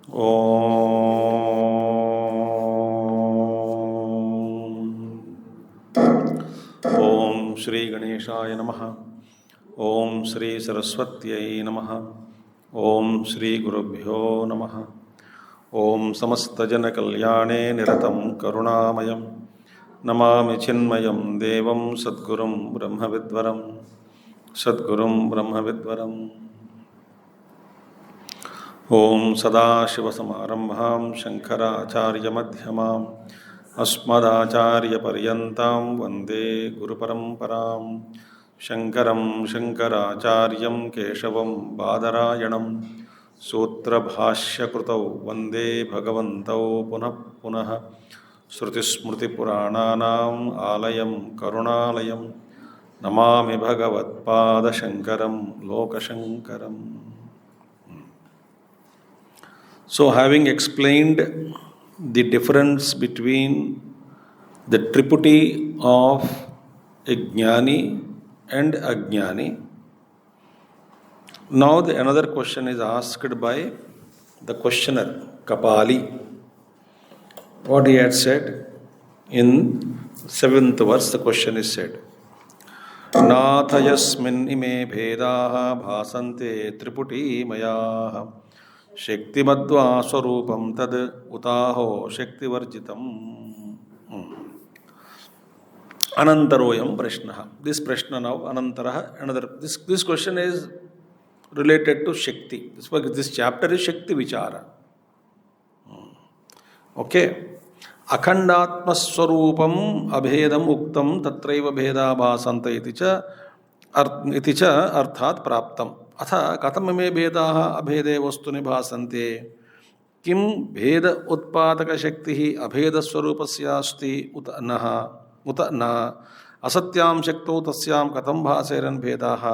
ಓಂ ಶ್ರೀ ಗಣೇಶಾಯ ನಮಃ. ಓಂ ಶ್ರೀ ಸರಸ್ವತ್ಯೈ ನಮಃ. ಓಂ ಶ್ರೀ ಗುರುಭ್ಯೋ ನಮಃ. ಓಂ ಸಮಸ್ತಜನಕಲ್ಯಾಣೇ ನಿರತಂ ಕರುಣಾಮಯಂ ನಮಾಮಿ ಚಿನ್ಮಯಂ ದೇವಂ ಸದ್ಗುರುಂ ಬ್ರಹ್ಮವಿದ್ವರಂ ಬ್ರಹ್ಮವಿದ್ವರಂ. ಓಂ ಸದಾಶಿವಸಮಾರಂಭಾಂ ಶಂಕರಾಚಾರ್ಯಮಧ್ಯಮಾಂ ಅಸ್ಮದಾಚಾರ್ಯಪರ್ಯಂತಾಂ ವಂದೇ ಗುರುಪರಂಪರಾಂ. ಶಂಕರಂ ಶಂಕರಾಚಾರ್ಯಂ ಕೇಶವಂ ಬಾದರಾಯಣಂ ಸೂತ್ರಭಾಷ್ಯಕೃತೌ ವಂದೇ ಭಗವಂತೌ ಪುನಃ ಪುನಃ. ಶ್ರುತಿಸ್ಮೃತಿಪುರಾಣಾನಾಂ ಆಲಯಂ ಕರುಣಾಲಯಂ ನಮಾಮಿ ಭಗವತ್ಪಾದಶಂಕರಂ ಲೋಕಶಂಕರಂ. So, having explained the difference between the triputty of a jnani and ajnani, now another question is asked by the questioner, Kapali. What he had said in 7th verse, the question is said, Natha yasmin ime bhedaha bhasante triputi mayaha Shaktimadva swarupam tad utaho shaktivarjitam. Anantaroyam prashnaha. This prashna now, anantaraha, another. This question is related to Shakti. This chapter is Shakti Vichara. Okay. Akhandatma swarupam abhedam uktam tatraiva bheda bhasanta iti cha arthat praptam. अथ कथममे भेदाः अभेदे वस्तुनि भासन्ते. किं भेद उत्पादकशक्तिः अभेदस्वरूपस्यास्ति उत न असत्यां शक्तौ तस्यां कथं भासेरन् भेदाः.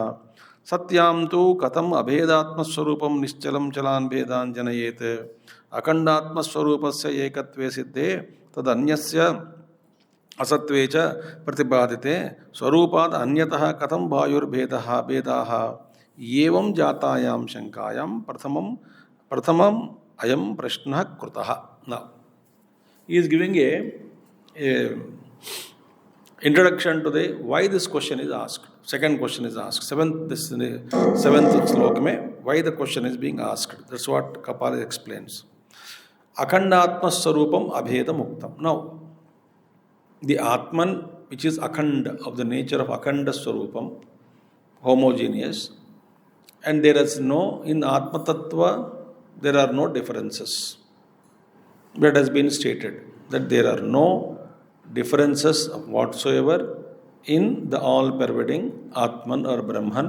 सत्यां तु कथम् अभेदात्मस्वरूपं निश्चलं चलान् भेदान् जनयेत्. अखण्डात्मस्वरूपस्य एकत्वे सिद्धे तदन्यस्य असत्वे च प्रतिपादिते. स्वरूपात् अन्यतः कथं वायुर्भेदः भेदाः. एवं जातायां शंकायां प्रथमम अयं प्रश्नः कृतः. Now he is giving a introduction to the why this question is asked. Second question is asked. Seventh slok mein why the question is being asked. That's what Kapali explains. Akhandatma swarupam abhedam uktam. Now the Atman, which is akhanda, of the nature of akhanda swarupam, homogeneous. And there is no, in Atma Tattva, there are no differences. That has been stated, that there are no differences whatsoever in the all-pervading Atman or Brahman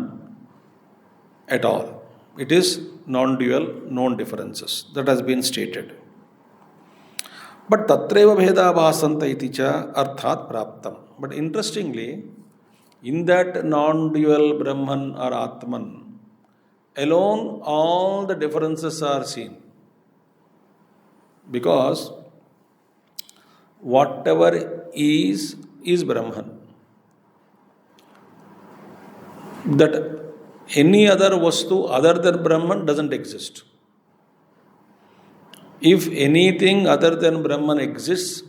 at all. It is non-dual, non-differences. That has been stated. But tatreva bheda bhasanta iti cha arthat praptam. But interestingly, in that non-dual Brahman or Atman, alone all the differences are seen, because whatever is Brahman. That any other vastu other than Brahman doesn't exist. If anything other than Brahman exists,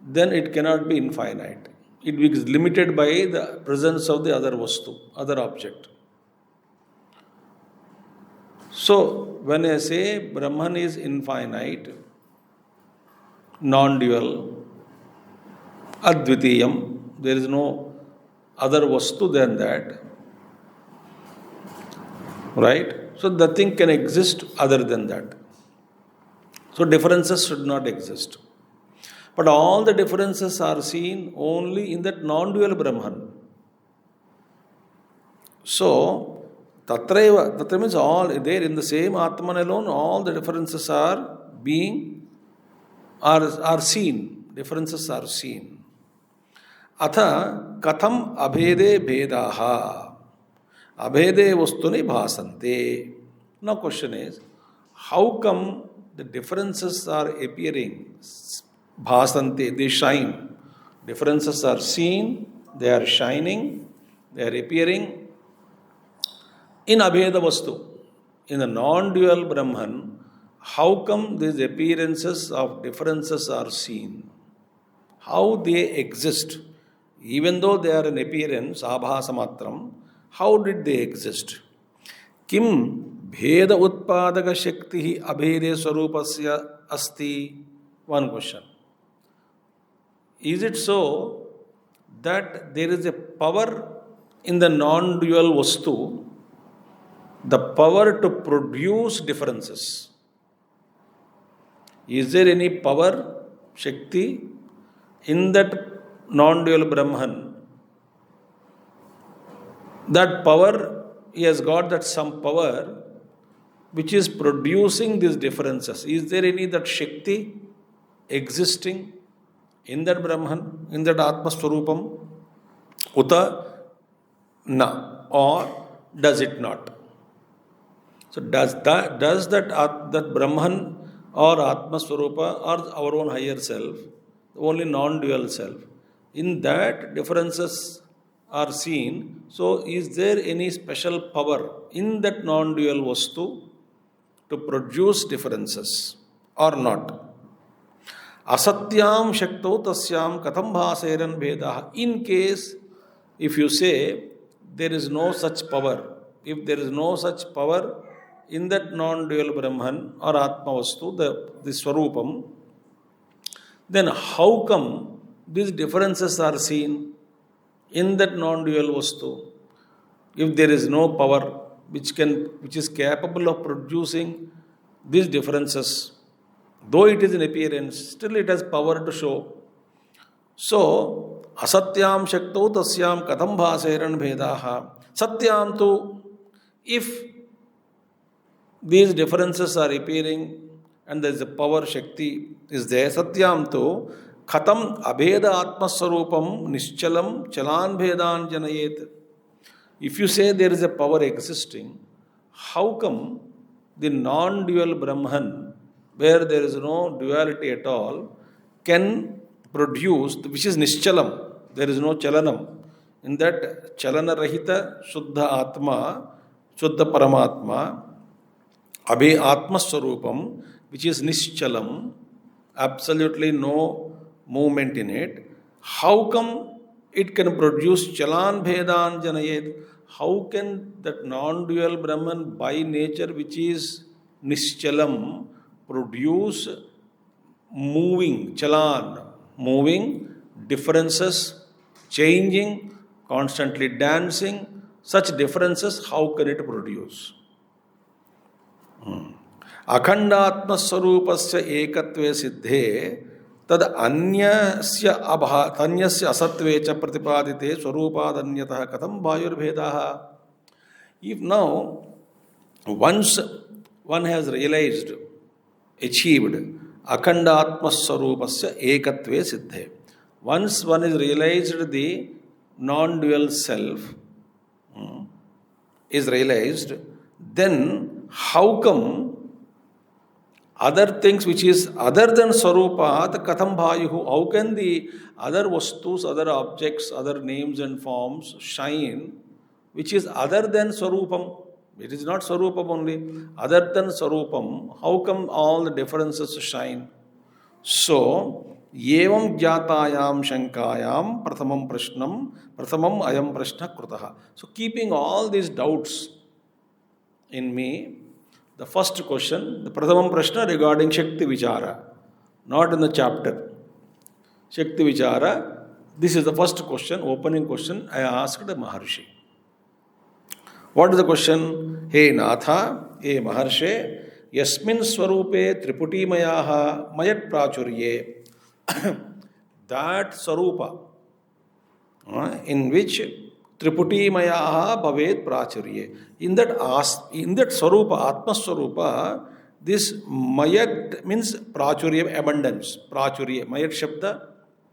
then it cannot be infinite. It is limited by the presence of the other vastu, other object. So, when I say Brahman is infinite, non-dual, advitiyam, there is no other vastu than that, right? So, nothing can exist other than that. So, differences should not exist. But all the differences are seen only in that non-dual Brahman. So, Tatra means all there in the same Atman alone, all the differences are seen. Differences are seen. Atha katham abhede bhedaha. Abhede vastuni bhasante. Now question is, how come the differences are appearing? Bhasante, they shine. Differences are seen, they are shining, they are appearing. In Abheda Vastu, in the non-dual Brahman, how come these appearances of differences are seen? How they exist? Even though they are an appearance, abhasa matram, how did they exist? Kim bheda utpadaka shakti abhede swarupasya asti? One question. Is it so that there is a power in the non-dual vastu, the power to produce differences? Is there any power, Shakti, in that non-dual Brahman? That power, he has got that some power which is producing these differences. Is there any that Shakti existing in that Brahman, in that Atma Swarupam? Uta na, or does it not? So does that Brahman or Atma Swarupa or our own higher self, only non-dual self, in that differences are seen? So is there any special power in that non-dual vastu to produce differences or not? Asatyam shakto tasyam katham bhaseran bhedah. In case, if you say there is no such power, if there is no such power in that non-dual Brahman or Atma Vastu, the Swarupam, then how come these differences are seen in that non-dual Vastu? If there is no power which is capable of producing these differences, though it is an appearance, still it has power to show. So, asatyam shakto tasyam katham bhaseran bhedaha. Satyam tu, if these differences are appearing and there is a power, Shakti is there, Satyam tu, khatam abheda atma sarupam nischalam chalan bhedan janayet. If you say there is a power existing, how come the non-dual Brahman, where there is no duality at all, can produce, which is nischalam, there is no chalanam. In that chalana rahita shuddha atma, shuddha paramatma, abhe atma swarupam, which is nischalam, absolutely no movement in it, how come it can produce chalan bhedan janayet? How can that non-dual Brahman by nature, which is nischalam, produce moving, chalan, moving, differences, changing, constantly dancing, such differences, how can it produce? Akhandatma swarupasya ekatve siddhe tad anyasya asatve cha pratipadite swarupadanyatah katham bhayur bhedaha. If now, once one has realized, achieved akhandatma swarupasya ekatve siddhe, once one has realized the non-dual self, is realized, then how come other things which is other than Swarupa, the Katham Bhayuhu, how can the other vastus, other objects, other names and forms shine, which is other than Swarupam? It is not Swarupam only. Other than Swarupam, how come all the differences shine? So, yevam jatayam shankayam prathamam ayam prashna krutaha. So, keeping all these doubts in me, the first question, the Prathamam Prashna regarding Shakti Vichara, not in the chapter. Shakti Vichara, this is the first question, opening question I asked the Maharshi. What is the question? Hey Natha, hey Maharshe, Yasmin Swarupe Triputi Mayaha Mayat Prachurye. That Swarupa, in which Triputi Mayaha Bhavet Prachurye. In that Swarupa, Atma Swarupa, this Mayat means Prachurya, abundance. Prachurya, Mayat Shabda,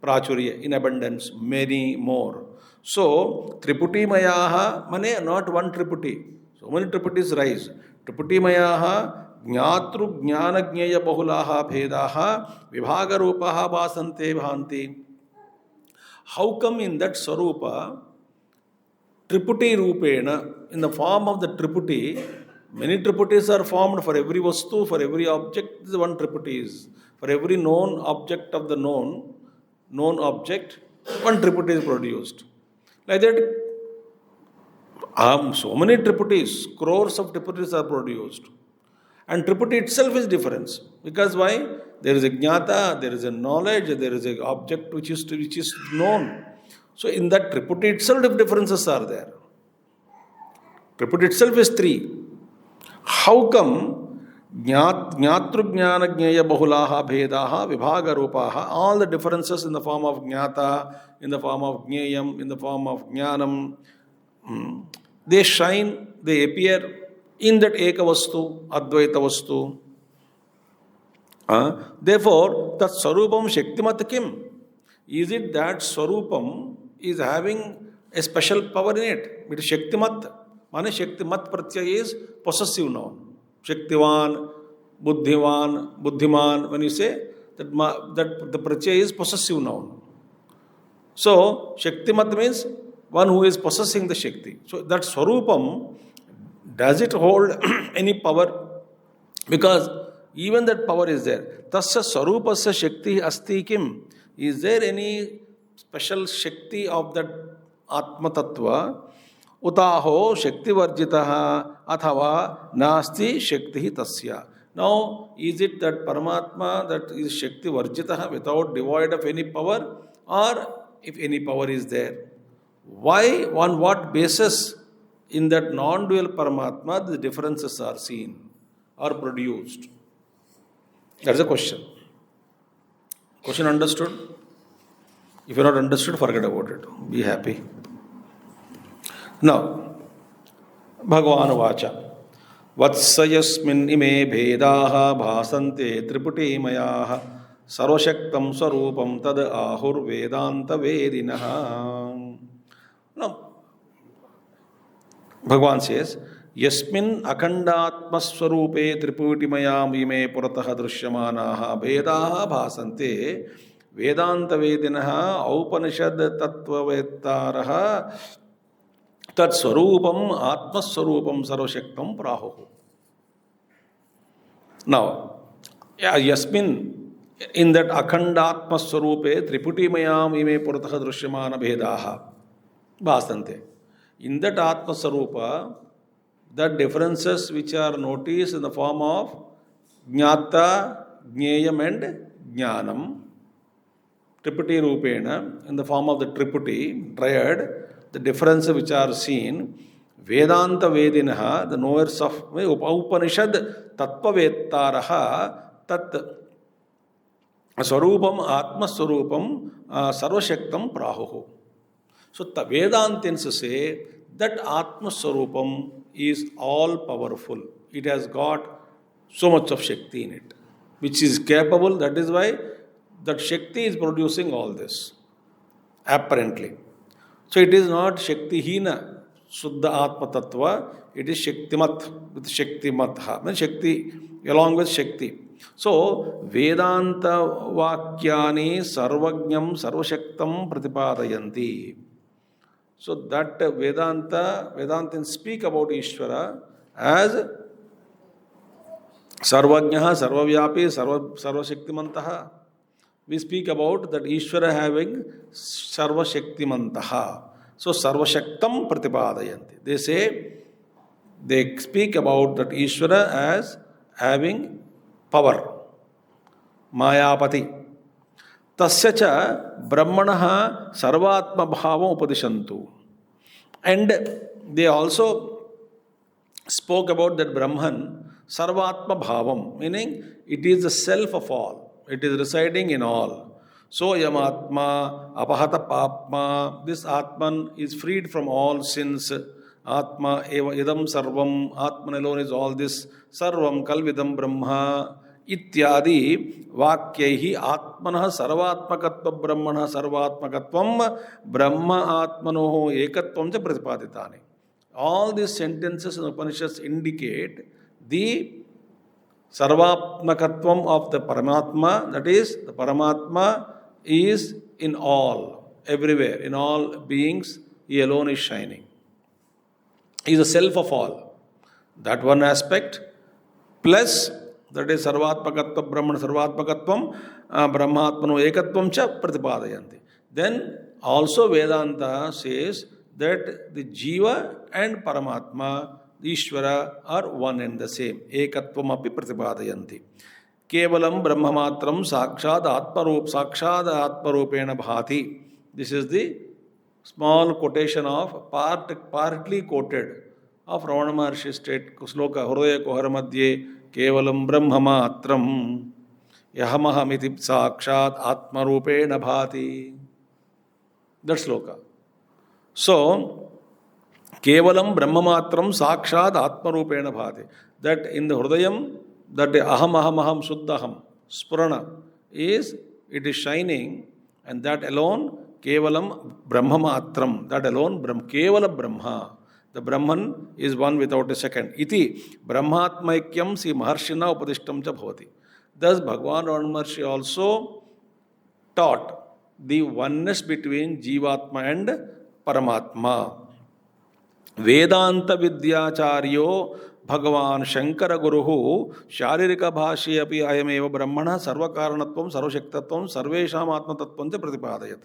Prachurya, in abundance, many more. So, Triputi Mayaha, mane not one Triputi. So many Triputis rise. Triputi Mayaha, Jnatru Jnana Jnaya Bahulaha Bhedaha, Vibhaga Rupaha Vasante Bhanti. How come in that Swarupa, Triputi Rupena, in the form of the Triputi, Many triputis are formed for every vastu, for every object, this is one triputty is. For every known object of the known object, one triputty is produced. Like that, so many triputis, crores of triputis are produced. And triputty itself is difference. Because why? There is a jnata, there is a knowledge, there is an object which is known. So in that triputty itself, differences are there. Triputty itself is three. How come jnatru jnana jnaya bahulaha bhedaha vibhaga rupaha, all the differences in the form of jnata, in the form of jnayam, in the form of jnanam, they shine, they appear in that eka vastu, advaita vastu. Therefore, that sarupam shaktimat kim? Is it that sarupam is having a special power in it? It is shaktimat. Mane shaktimat pratyaya is possessive noun. Shaktivan, buddhiman, when you say that the pratyaya is possessive noun. So, shaktimat means one who is possessing the Shakti. So that Swarupam, does it hold any power? Because even that power is there. Tasya Swarupasya Shakti Asti Kim? Is there any special Shakti of that Atma Tattva? Utaho Shakti Varjitaha Athava Nasti Shakti Tasya. Now, is it that Paramatma that is Shakti Varjitaha without devoid of any power? Or if any power is there? Why, on what basis in that non-dual Paramatma the differences are seen or produced? That's a question. Question understood? If you're not understood, forget about it. Be happy. Now, Bhagavan Vacha. Vatsayasmin ime bhedaha bhasante triputi mayaha sarvashaktam swarupam tad ahur vedanta vedinaha. Now, Bhagavan says, Yasmin akhandatma swarupe triputimaya ime purataha drishyamanaha vedaha bhasante vedanta vedinaha aupanishad tattvavettaraha tat swarupam atma swarupam sarvashaktam prahuhu. Now, Yasmin, in that akhandatma swarupe triputimaya ime purataha drishyamana vedaha Bhasante. In that Atma Sarupa, the differences which are noticed in the form of Jnata, Jnayam and Jnanam, Triputi Rupena, in the form of the Triputi, triad, the differences which are seen, Vedanta Vedinaha, the knowers of Upanishad, Tattva Vettaraha, Tat Sarupam, Atma Sarupam, Sarvashaktam Prahuhu. So, the Vedantins say that Atma Swarupam is all powerful. It has got so much of Shakti in it, which is capable. That is why that Shakti is producing all this, apparently. So, it is not Shakti Hina, Suddha Atma Tattva, it is Shaktimat with Shakti Matha, means Shakti along with Shakti. So, Vedanta Vakyani Sarvajnam Sarvashaktam Pratipadayanti. So that Vedantins speak about Ishvara as Sarvajnaha, Sarvavyapi, Sarvashaktimantaha. We speak about that Ishvara having Sarvashaktimantaha. So Sarvashaktam Pratipadayanti. They say, they speak about that Ishvara as having power. Mayapati. Tasya cha brahmanaha sarvatma bhavam upadishantu. And they also spoke about that Brahman sarvatma bhavam, meaning it is the self of all. It is residing in all. So yamatma apahata papma, this Atman is freed from all sins. Atma eva idam sarvam, Atman alone is all this. Sarvam kalvidam brahma. Ityadi vakyaihi atmanah sarvatmakatva brahmanah sarvatmakatvam brahma atmanoho ekatvam cha pratipaditani. All these sentences in Upanishads indicate the sarvatmakatvam of the Paramatma, that is, the Paramatma is in all, everywhere, in all beings, He alone is shining. He is the self of all. That one aspect, plus that is sarvatmakatva brahman sarvatmakatvam brahmatmano ekatvam cha pratipadayanti. Then also Vedanta says that the jiva and paramatma, the Ishvara, are one and the same. Ekatvam api pratipadayanti. Kevalam brahmamatram sakshad atmarupena bhati. This is the small quotation of partly quoted of Ramana Maharshi state sloka Hridaya Kuhara Madhye Kevalam brahmamatram yahamahamithi sakshat atmarupena bhati. That sloka. So, Kevalam brahmamatram sakshat atmarupena bhati. That in the Hridayam, that aham suddhaham, spurana, it is shining, and that alone, Kevalam brahmamatram, that alone, Kevala Brahma. The Brahman is one without a second. Iti brahmatmaikyam si maharshina upadishtam cha bhavati. Thus, Bhagavan Ramana Maharshi also taught the oneness between Jivatma and Paramatma. Vedanta Vidyacharyo Bhagavan Shankara Guruhu Sharirika Bhashi api ayameva Brahmana Sarvakaranatvam Sarvashaktatvam Sarvesham Atmatattvam cha pratipadayat.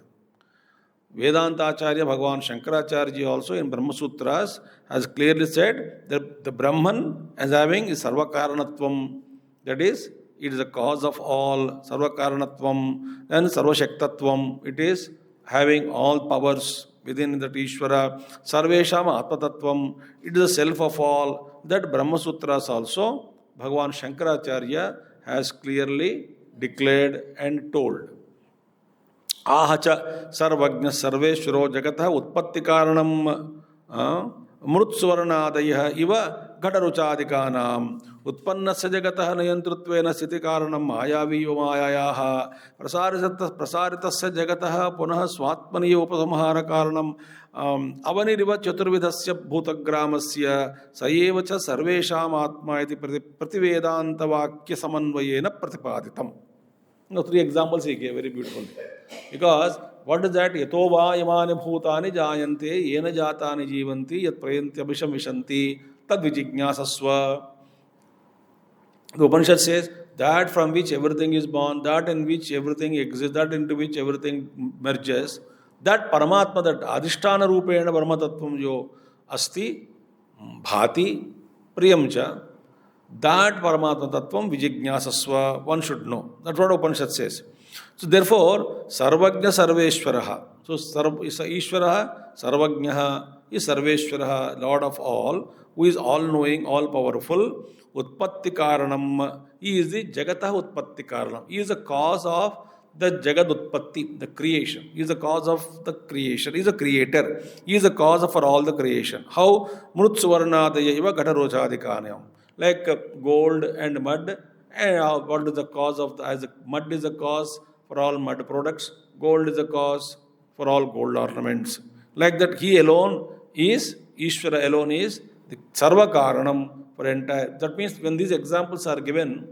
Vedanta Acharya Bhagavan Shankaracharya also in Brahma Sutras has clearly said that the Brahman as having is Sarvakaranatvam, that is, it is the cause of all, Sarvakaranatvam, and Sarvashaktatvam, it is having all powers within that Ishvara, Sarvesham Atmatattvam, it is the self of all. That Brahma Sutras also Bhagavan Shankaracharya has clearly declared and told. Ahacha sarvagna sarveshwaro jagatah utpatti karanam mrutsvarnadayah iva ghataruchadikanam utpannasya jagatah nayantruttvena sthiti karanam mayaviyo mayayaha prasaritasya jagatah punah swatmaniyo upasamhara karanam avaniriva chaturvidhasya bhutagramasya sayevacha sarvesham atma iti prativedanta vakya samanvayena pratipaditam. Now, 3 examples he gave, very beautiful. Because what is that? Yato va yamani bhutani jayante yena jatani jivanti yat prayanti abhisham vishanti tad vijijñāsasva. The Upanishad says that from which everything is born, that in which everything exists, that into which everything merges, that Paramatma, that Adhisthana Rupena Brahmatattvam jo asti bhati priyamcha, that Paramatma Tattvam vijijñāsasva, one should know. That's what Upanishad says. So therefore, Sarvagna Sarveshwaraha. So Ishvaraha, Sarvagnaha is Sarveshwaraha, Lord of all, who is all-knowing, all-powerful. Utpatti Karanam, he is the Jagatah Utpatti Karanam. He is the cause of the Jagad Utpatti, the creation. He is the cause of the creation. He is a creator. He is the cause for all the creation. How? Mrutsvarnadaya iva ghatarochadikanam. Like gold and mud, and what is the cause of mud is the cause for all mud products, gold is the cause for all gold ornaments. Like that, he alone is, Ishvara alone is the Sarva Karanam for entire. That means when these examples are given,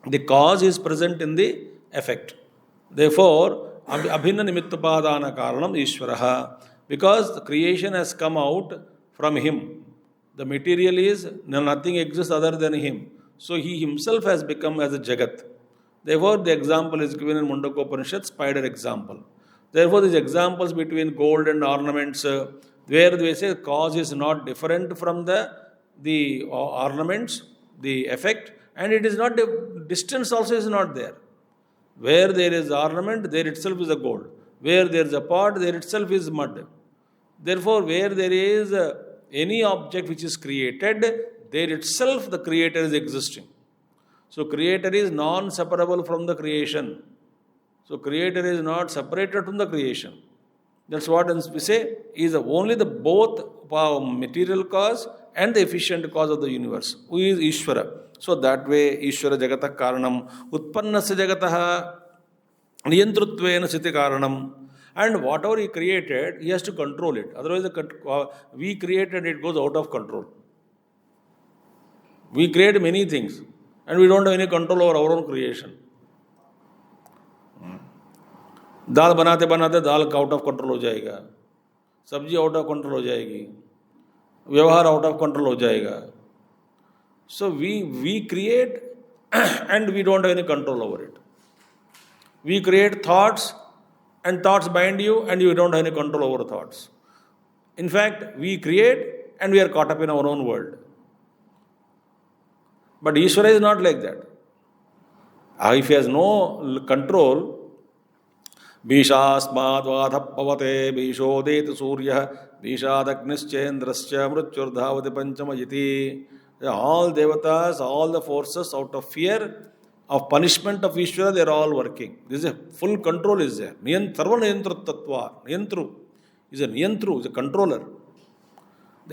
the cause is present in the effect. Therefore, Abhinna Nimittapadana Karanam Ishvaraha, because the creation has come out from him. The material is, nothing exists other than him. So he himself has become as a Jagat. Therefore, the example is given in Mundaka Upanishad, spider example. Therefore, these examples between gold and ornaments, where they say cause is not different from the ornaments, the effect, and it is not, distance also is not there. Where there is ornament, there itself is a gold. Where there is a pot, there itself is mud. Therefore, where there is any object which is created, there itself the creator is existing. So creator is non-separable from the creation. So creator is not separated from the creation. That's what we say is only the both material cause and the efficient cause of the universe, who is Ishvara. So that way Ishvara Jagatah Karanam Utpannasya Jagatah Niyantrutvena Sthiti Karanam. And whatever he created, he has to control it. Otherwise, we created, it goes out of control. We create many things, and we don't have any control over our own creation. दाल बनाते बनाते दाल out of control हो जाएगा, सब्जी out of control हो जाएगी, व्यवहार out of control हो जाएगा, So we create and we don't have any control over it. We create thoughts and thoughts bind you and you don't have any control over thoughts. In fact, we create and we are caught up in our own world. But Ishvara is not like that. If he has no control, Bhishasmad vadhappavate Bhishodet Surya Bhishadagnischendrascha Mrutyurdhavati Panchamayiti. All devatas, all the forces out of fear of punishment of Ishvara, they are all working. This is a full control is there. Sarva Niyantru Tattva. Niyantru is a Niyantru, is a controller.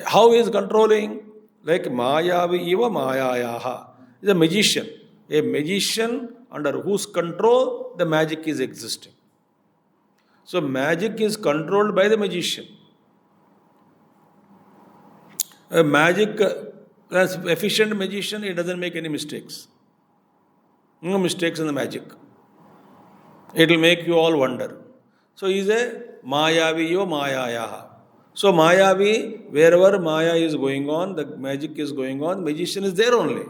How he is controlling? Like Mayavi Iva Mayayaha. Is a magician. A magician under whose control the magic is existing. So magic is controlled by the magician. A magic, efficient magician, he doesn't make any mistakes. No mistakes in the magic. It will make you all wonder. So he is a Mayavi Iva Mayayaha. So Mayavi, wherever Maya is going on, the magic is going on, magician is there only,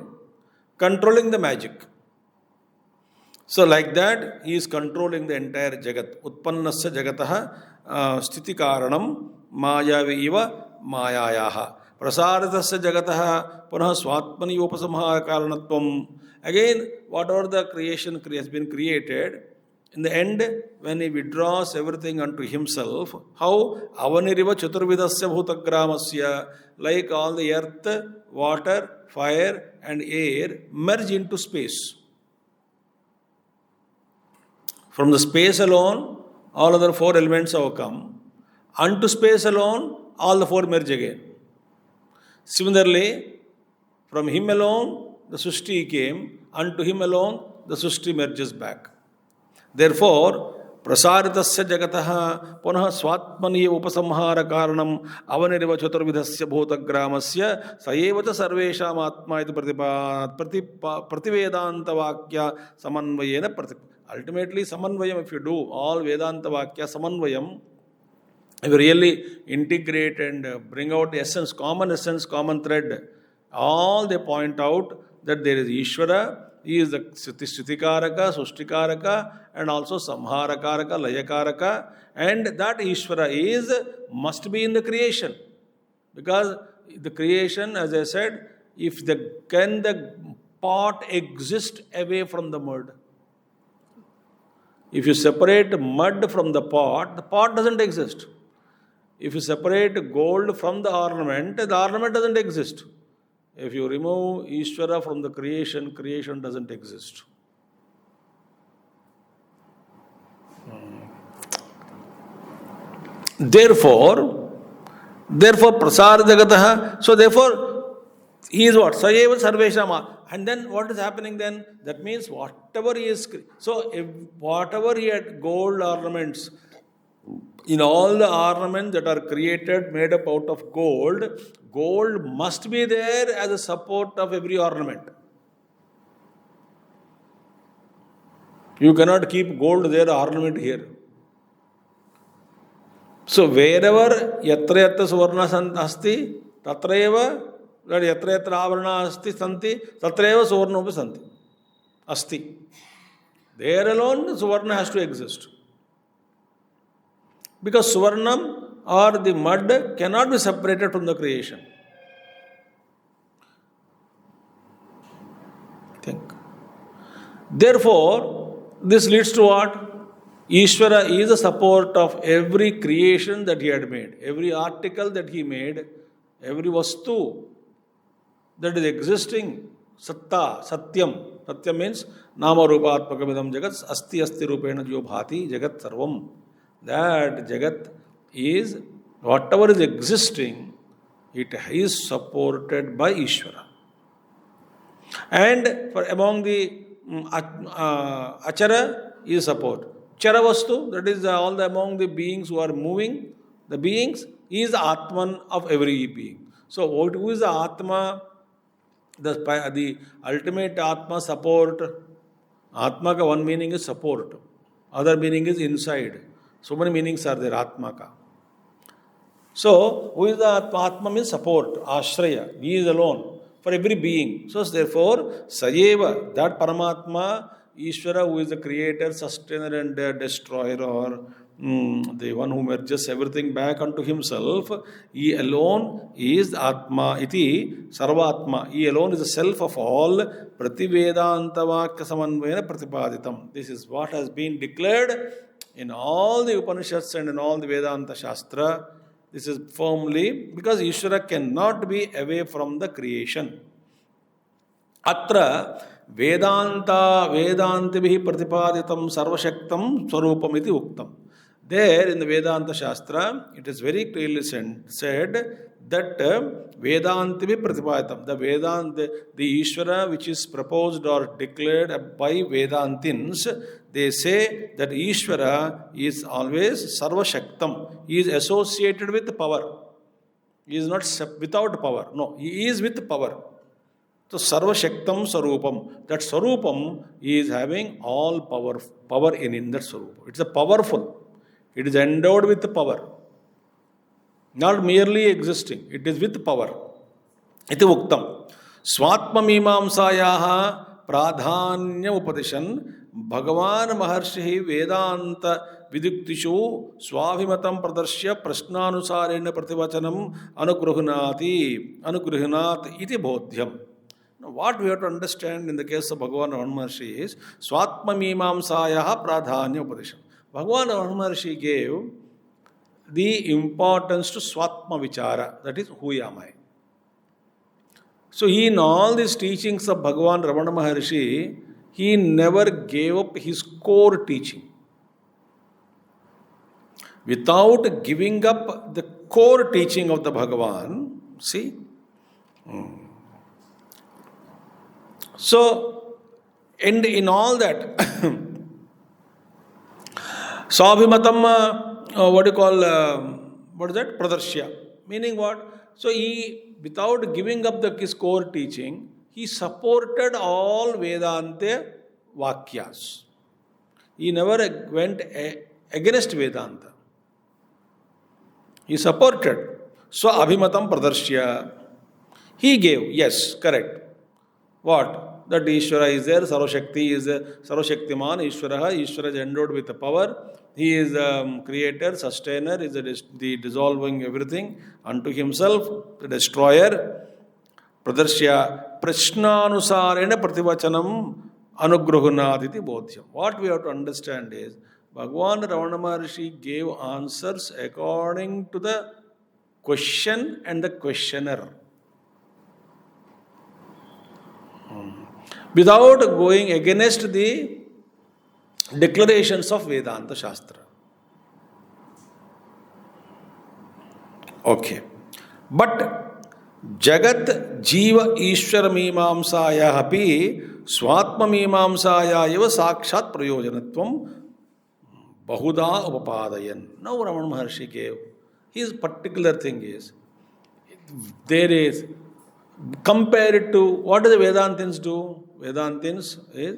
controlling the magic. So like that, he is controlling the entire Jagat. Utpannasya Jagataha Sthiti Karanam Mayavi Iva Mayayaha. Prasaratasya Jagataha Punah Swatmani Upasamhara Karanatvam. Again, whatever the creation has been created, in the end, when he withdraws everything unto himself, how avaniriva chaturvidasya bhutagramasya, like all the earth, water, fire and air merge into space. From the space alone, all other four elements have come. Unto space alone, all the four merge again. Similarly, from him alone, the Sushti came. Unto him alone, the Sushti merges back. Therefore, prasaritasya jagataha punah swatmani upasamhara karanam avaniriva chaturvidasya bhutagramasya sayevacha sarvesham atma iti prativedanta vakya samanvayena ultimately samanvayam, if you do all Vedanta vakya samanvayam, if you really integrate and bring out the essence, common thread, all they point out that there is Ishvara. He is the Sthitikaraka, Sushtikaraka, and also Samharakaraka, Layakaraka, and that Ishvara must be in the creation. Because the creation, as I said, can the pot exist away from the mud? If you separate mud from the pot doesn't exist. If you separate gold from the ornament doesn't exist. If you remove Ishvara from the creation doesn't exist. Therefore, prasar jagataha, so therefore, he is what? Sayeva sarveshama. And then what is happening then? That means whatever he is, so if whatever he had gold ornaments, in all the ornaments that are created, made up out of gold must be there as a support of every ornament. You cannot keep gold there, ornament here. So wherever yatra yatra suvarna asti, tatreva, yatra yatra avarana asti santi, tatreva suvarnopi santi. Asti. There alone suvarna has to exist. Because suvarnam or the mud cannot be separated from the creation. Think. Therefore, this leads to what? Ishvara is a support of every creation that he had made. Every article that he made, every vastu that is existing, satta, satyam. Satyam means nama rupatmakam jagat, asti rupena jo bhati, jagat sarvam. That jagat is, whatever is existing, it is supported by Ishvara. And for among the achara is support. Charavastu, that is among the beings who are moving, the beings, is the Atman of every being. So who is the Atma? The ultimate Atma support. Atma ka one meaning is support. Other meaning is inside. So many meanings are there, Atma ka. So, who is the Atma? Atma means support, Ashraya. He is alone. for every being. So therefore, Sayeva, that Paramatma, Ishvara, who is the creator, sustainer and destroyer, or the one who merges everything back unto himself, he alone is Atma iti Sarvatma. He alone is the self of all. Prativedanta Vakya Samanvena Pratipaditam. This is what has been declared in all the Upanishads and in all the Vedanta Shastra. This is firmly, because Ishvara cannot be away from the creation. Atra Vedantibihi Pratipaditam Sarvashaktam Swarupam iti Uktam. There in the Vedanta Shastra, it is very clearly said that Vedantibihi Pratipaditam, the Ishvara which is proposed or declared by Vedantins, they say that Ishvara is always Sarvashaktam. He is associated with power. He is not without power. No, he is with power. So Sarvashaktam Sarupam. That Sarupam is having all power in that Sarupam. It's a powerful. It is endowed with power. Not merely existing. It is with power. Iti Uktam. Swatma Mimamsayaha Pradhanya Upadishan Bhagavan Maharshi Vedanta Viduktishu Swabhimatam Pradarshya Prashnanusarena Prativachanam Anugruhnat iti Bodhyam. Now, what we have to understand in the case of Bhagavan Ramana Maharshi is Swatma Mimamsayaha Pradhanya Upadishan. Bhagavan Ramana Maharshi gave the importance to Swatma Vichara, that is, who am I? So, he in all these teachings of Bhagavan Ramana Maharshi, he never gave up his core teaching. Without giving up the core teaching of the Bhagavan, see? So, and in all that, Swabhimatam, what do you call, what is that? Pradarshya. Meaning what? So, he, without giving up his core teaching, he supported all Vedanta Vakyas. He never went against Vedanta. He supported. So, Abhimatam Pradarshya. He gave, yes, correct. What? That Ishvara is there, Sarvashakti is there, Sarvashaktiman, Ishvara is endowed with the power. He is creator, sustainer, is the dissolving everything unto himself, the destroyer. Pradarshya Prashnanusarena Prativachanam Anugruhnaditi Bodhyam. What we have to understand is, Bhagavan Ramana Maharshi gave answers according to the question and the questioner. Without going against the declarations of Vedanta Shastra. Okay. But Jagat Jiva Ishvara Mimamsaya api Swatma Mimamsaya eva Sakshat Prayojanatvam Bahuda Upapadayan. Now Ramana Maharshi gave. His particular thing is, there is, compare it to, what do the Vedantins do? Vedantins is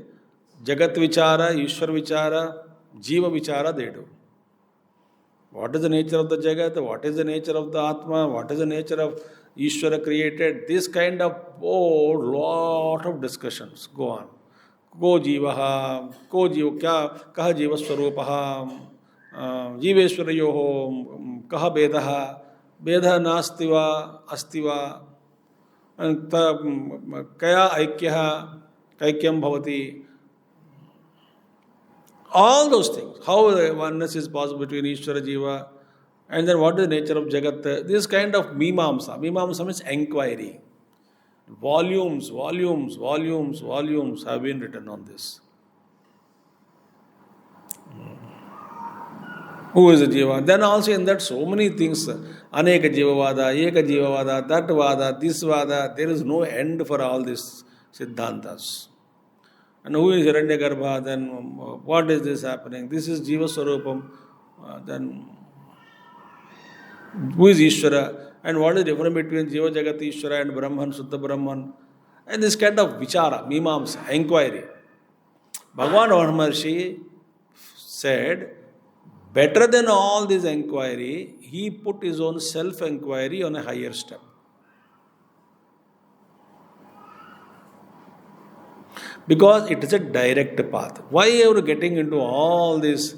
Jagat Vichara, Ishwar Vichara, Jiva Vichara they do. What is the nature of the Jagat? What is the nature of the Atma? What is the nature of Ishvara created? This kind of lot of discussions go on. Ko Jivaha, Ko Jiva, Kaha Jiva Swarupaha, Jiveshwarayoho, Kaha Bedaha, Bedha Nastiva, Astiva, and Kaya Aikyaha, Kaikyam Bhavati. All those things. How the oneness is possible between Ishvara, Jiva, and then what is the nature of Jagat. This kind of Mimamsa. Mimamsa means enquiry. Volumes have been written on this. Who is the Jiva? Then also in that so many things. Aneka Jivavada, Eka Jivavada, that Vada, this Vada. There is no end for all these Siddhantas. And who is Hiranyagarbha? Then what is this happening? This is Jiva Swarupam. Then who is Ishvara? And what is the difference between Jiva Jagat Ishvara and Brahman, Suddha Brahman? And this kind of vichara, mimamsa, inquiry. Bhagavan Ramana Maharshi said, better than all this inquiry, he put his own self-inquiry on a higher step. Because it is a direct path. Why are you getting into all this,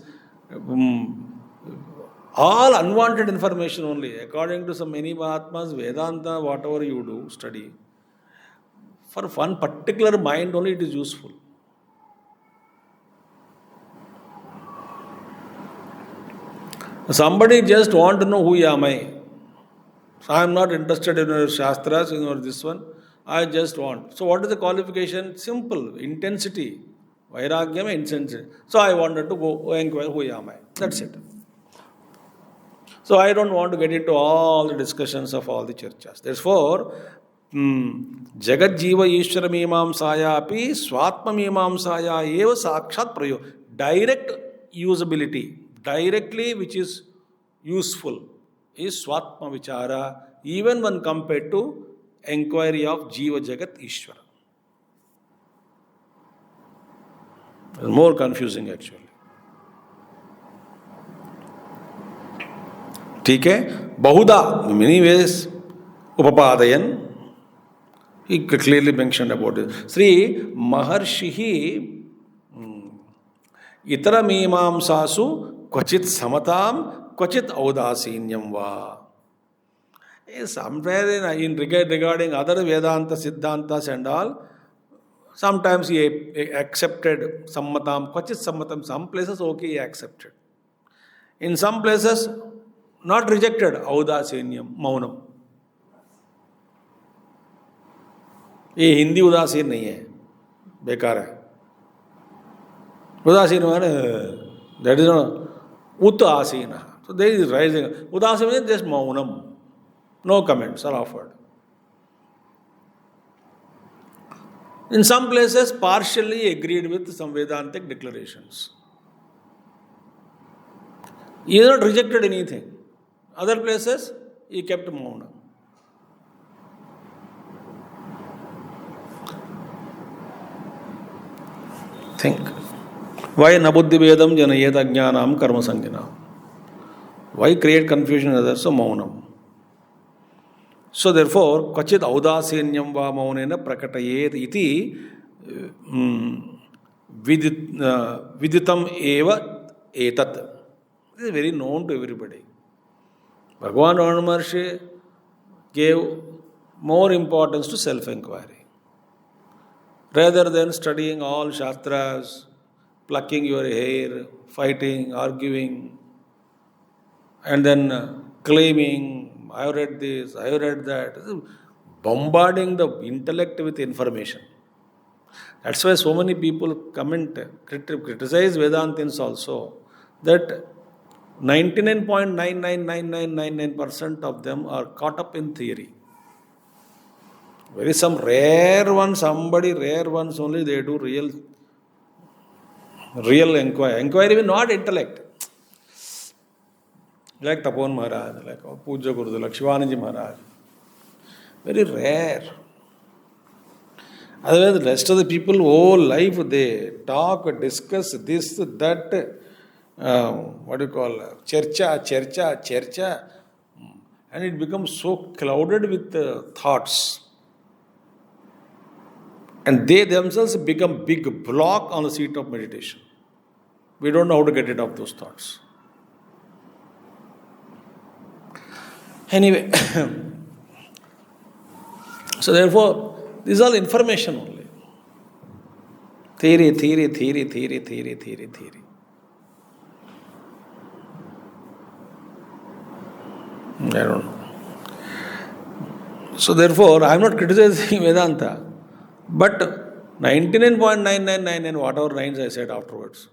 all unwanted information only? According to some many Mahatmas, Vedanta, whatever you do, study, for one particular mind only it is useful. Somebody just want to know who am I. So I am not interested in your Shastras, in your this one. I just want. So what is the qualification? Simple. Intensity. Vairagyam, intensity. So I wanted to go inquire who am I. That's it. So I don't want to get into all the discussions of all the churches. Therefore, Jagat Jiva Ishvara Mimamsaya api Swatma Mimamsaya eva Sakshat Prayo. Direct usability. Directly which is useful is Swatma Vichara, even when compared to enquiry of Jiva Jagat Ishvara. It's more confusing actually. ठीक है बहुधा many ways upapadayan he clearly mentioned about it. Sri Maharshihi itara mimamsasu kvachit samatam kvachit audasinyam va. Somewhere in regarding other Vedanta Siddhantas and all, sometimes he accepted sammatam, kvachit sammatam, some places okay he accepted. In some places not rejected, audasinyam, maunam. ये हिंदी उदासीन नहीं है, बेकार है. उदासीन माने that is not uttasina. So there is rising. Udasin means just maunam. No comments are offered. In some places, partially agreed with some Vedantic declarations. He has not rejected anything. Other places, he kept mauna. Think. Why nabuddhi vedam janayeta jnanam karma sanginam? Why create confusion in others? So maunam. So therefore, kvachit audasinyam va maunena prakatayet iti viditam eva etat. This is very known to everybody. Bhagavan Ramana Maharshi gave more importance to self-inquiry. Rather than studying all Shastras, plucking your hair, fighting, arguing, and then claiming, I have read this, I have read that, bombarding the intellect with information. That's why so many people criticize Vedantins also, that 99.999999% of them are caught up in theory. Very some rare ones, rare ones only, they do real inquiry. Inquiry will not intellect. Like Tapon Maharaj, like Puja Guru, like Shivananji Maharaj. Very rare. Otherwise, the rest of the people, whole life, they talk, discuss this, that, what do you call, chercha, and it becomes so clouded with thoughts. And they themselves become big block on the seat of meditation. We don't know how to get rid of those thoughts. Anyway, so therefore, this is all information only. Theory. I don't know. So therefore, I am not criticizing Vedanta, but 99.9999 whatever lines I said afterwards,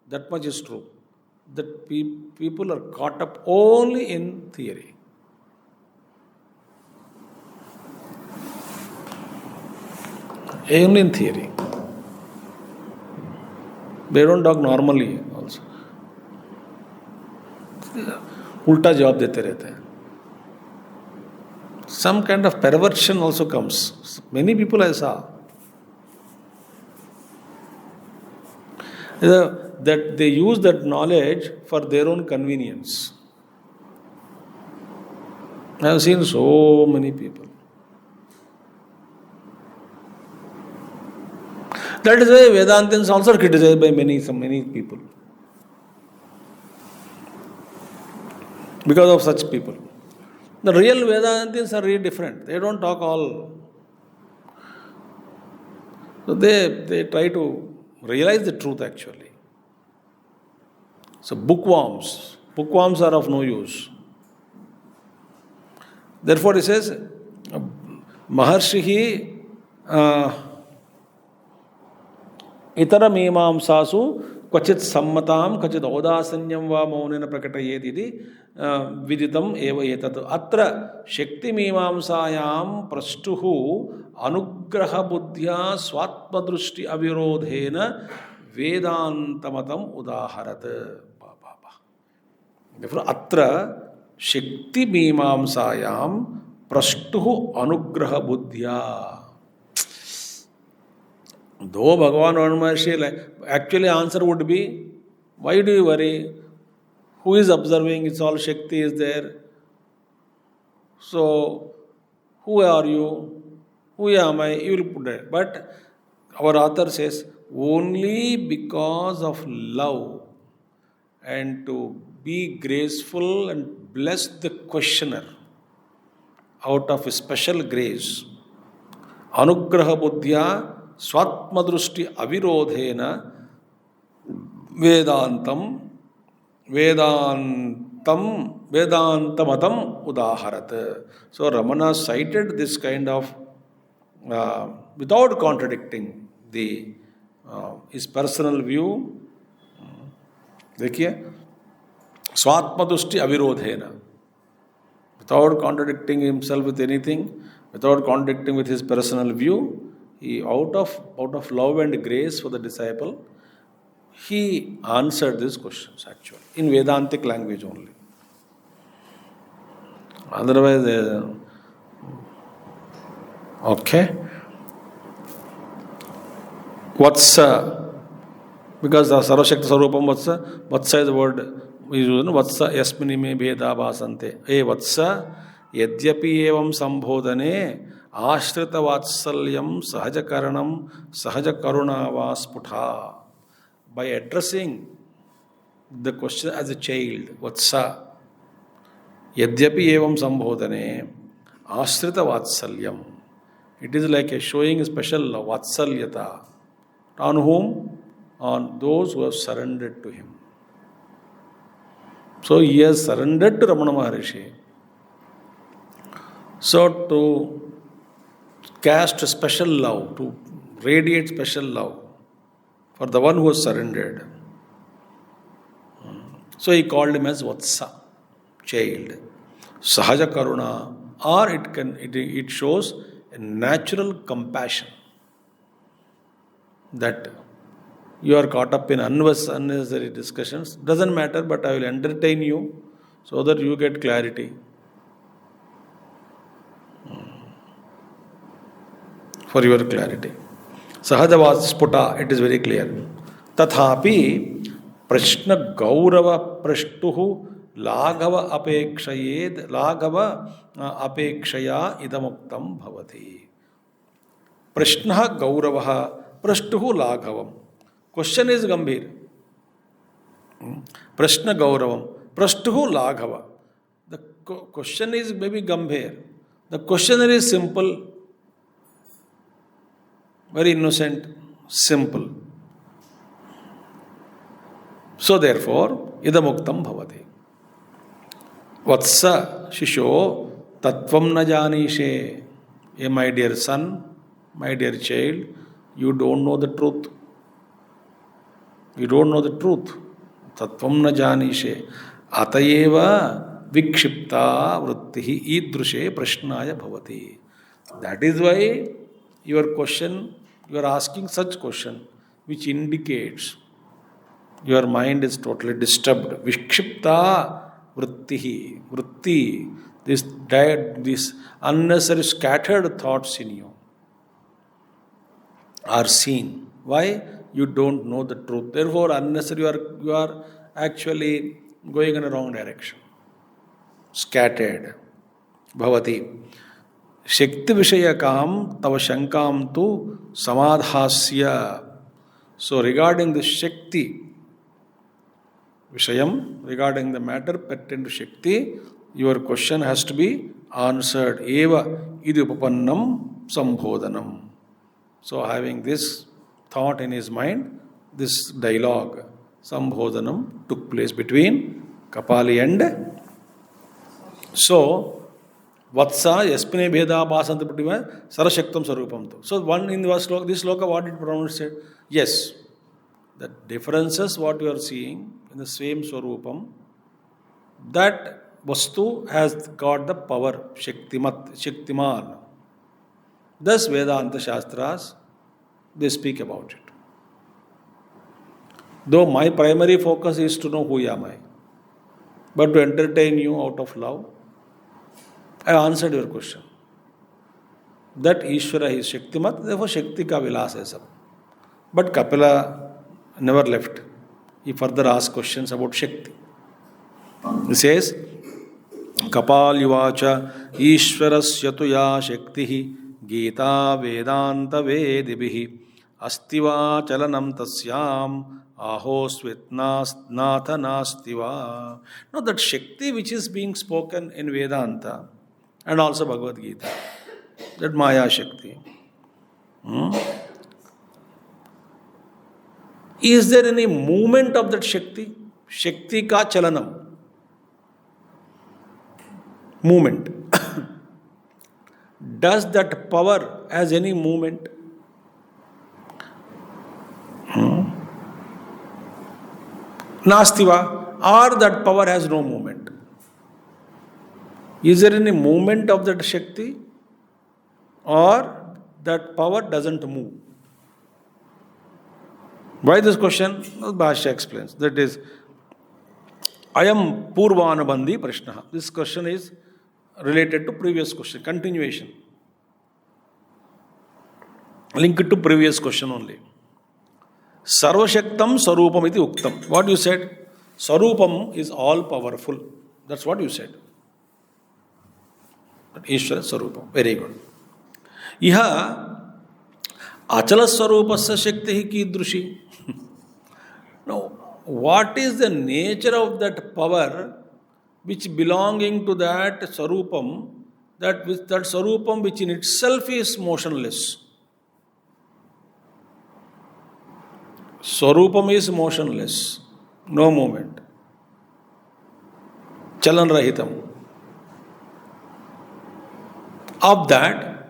that much is true. That people are caught up only in theory. Only in theory. They don't talk normally also. Ulta jawab dete rehte hain. Some kind of perversion also comes. Many people I saw. That they use that knowledge for their own convenience. I have seen so many people. That is why Vedantins also criticized by many people. Because of such people. The real Vedantins are really different. They don't talk all. So they try to realize the truth actually. So bookworms are of no use. Therefore he says, Maharshihi itara mimamsasu क्वचित् सम्मतां क्वचित् औदासीन्यं वा मौनेन प्रकटयेत् इति विदितम् एव एतत् अत्र शक्तिमीमांसायां प्रष्टुः अनुग्रहबुद्ध्या स्वात्मदृष्टि अविरोधेन वेदान्तमतम् उदाहरत् अत्र शक्तिमीमांसायां प्रष्टुः अनुग्रहबुद्ध्या. Though Bhagavan or Maharshi, actually answer would be, why do you worry? Who is observing? It's all Shakti is there. So, who are you? Who am I? You will put it. But our author says, only because of love and to be graceful and bless the questioner out of a special grace, Anugraha Buddhya Swatmadrushti Avirodhena Vedantamatam Udaharat. So Ramana cited this kind of, without contradicting his personal view. देखिए स्वात्मदृष्टि अविरोधेन, without contradicting himself with anything, without contradicting with his personal view, he out of love and grace for the disciple, he answered these questions actually in Vedantic language only. Otherwise, okay. Vatsa, because the Sarvashakti Sarupam Vatsa is the word we use, Vatsa yasmini me bheda bhasante. Vatsa yadyapi evam sambhodhane ashrita vatsalyam sahaja karanam sahaja karuna vasputha. By addressing the question as a child, Vatsa yadyapi evam sambhodhane ashrita vatsalyam. It is like a showing special vatsalyata. On whom? On those who have surrendered to him. So he has surrendered to Ramana Maharshi. So to cast special love, to radiate special love for the one who has surrendered. So he called him as Vatsa, child. Sahaja Karuna, or it shows a natural compassion that you are caught up in unnecessary discussions. Doesn't matter, but I will entertain you so that you get clarity. For your clarity. Sahajavasputa, it is very clear. Tathapi prashna gaurava prashtuhu laghava apekshayed laghava apekshaya idamuktam bhavati. Prashna gauravaha prashtuhu laghavam. Question is Gambhir. Prashna Gauravam. Prashtuhu Laghava. The question is maybe Gambhir. The questioner is simple, very innocent, simple. So therefore, idamuktam bhavati. Vatsa Shisho Tattvam na janishe. My dear son, my dear child, you don't know the truth. You don't know the truth. Tattvam na janishe. Atayeva vikshipta vrittihi idrushe prashnaya bhavati. That is why your question, you are asking such question, which indicates your mind is totally disturbed. Vikshipta vrittihi. Vritti. This unnecessary scattered thoughts in you are seen. Why? You don't know the truth. Therefore, unnecessary, you are actually going in a wrong direction. Scattered. Bhavati. Shakti Vishayakam Tava Shankam tu Samadhasya So regarding the Shakti Vishayam, regarding the matter pertaining to Shakti, your question has to be answered. Eva idi upapannam sambodhanam. So having this thought in his mind, this dialogue, sambodhanam, took place between Kapali and so Vatsa Yaspine Bheda Bhasanti Putima Sarashaktam Sarupam. So one in this sloka, what did Brahmana say? Yes, the differences what you are seeing in the same Swarupam, that Vastu has got the power, Shaktiman. Thus Vedanta Shastras, they speak about it. Though my primary focus is to know who am I, but to entertain you out of love, I answered your question. That Ishvara is Shaktimat, therefore Shakti ka vilas hai sab. But Kapila never left. He further asked questions about Shakti. He says, Kapal yuvacha Ishvarasya tu ya Shaktihi Gita Vedanta Vedibihi Astiva Chalanam Tasyam Aho Switnatha Nastiva. Now that Shakti which is being spoken in Vedanta and also Bhagavad Gita, that Maya Shakti. Is there any movement of that Shakti? Shakti ka chalanam. Movement. Does that power has any movement? Nastiva. Or that power has no movement? Is there any movement of that Shakti? Or that power doesn't move? Why this question? Bhashya explains. That is, Ayam Purvanabandhi Prashna. This question is related to previous question, continuation. Linked to previous question only. Sarvashaktam Sarupam iti Uktam. What you said? Sarupam is all powerful. That's what you said. Ishvara Sarupam. Very good. Iha Achala Sarupasya Shakti Kidrushi. Now, what is the nature of that power which belonging to that Sarupam, that Sarupam which in itself is motionless? Sarupam is motionless, no movement. Chalan Rahitam. Of that,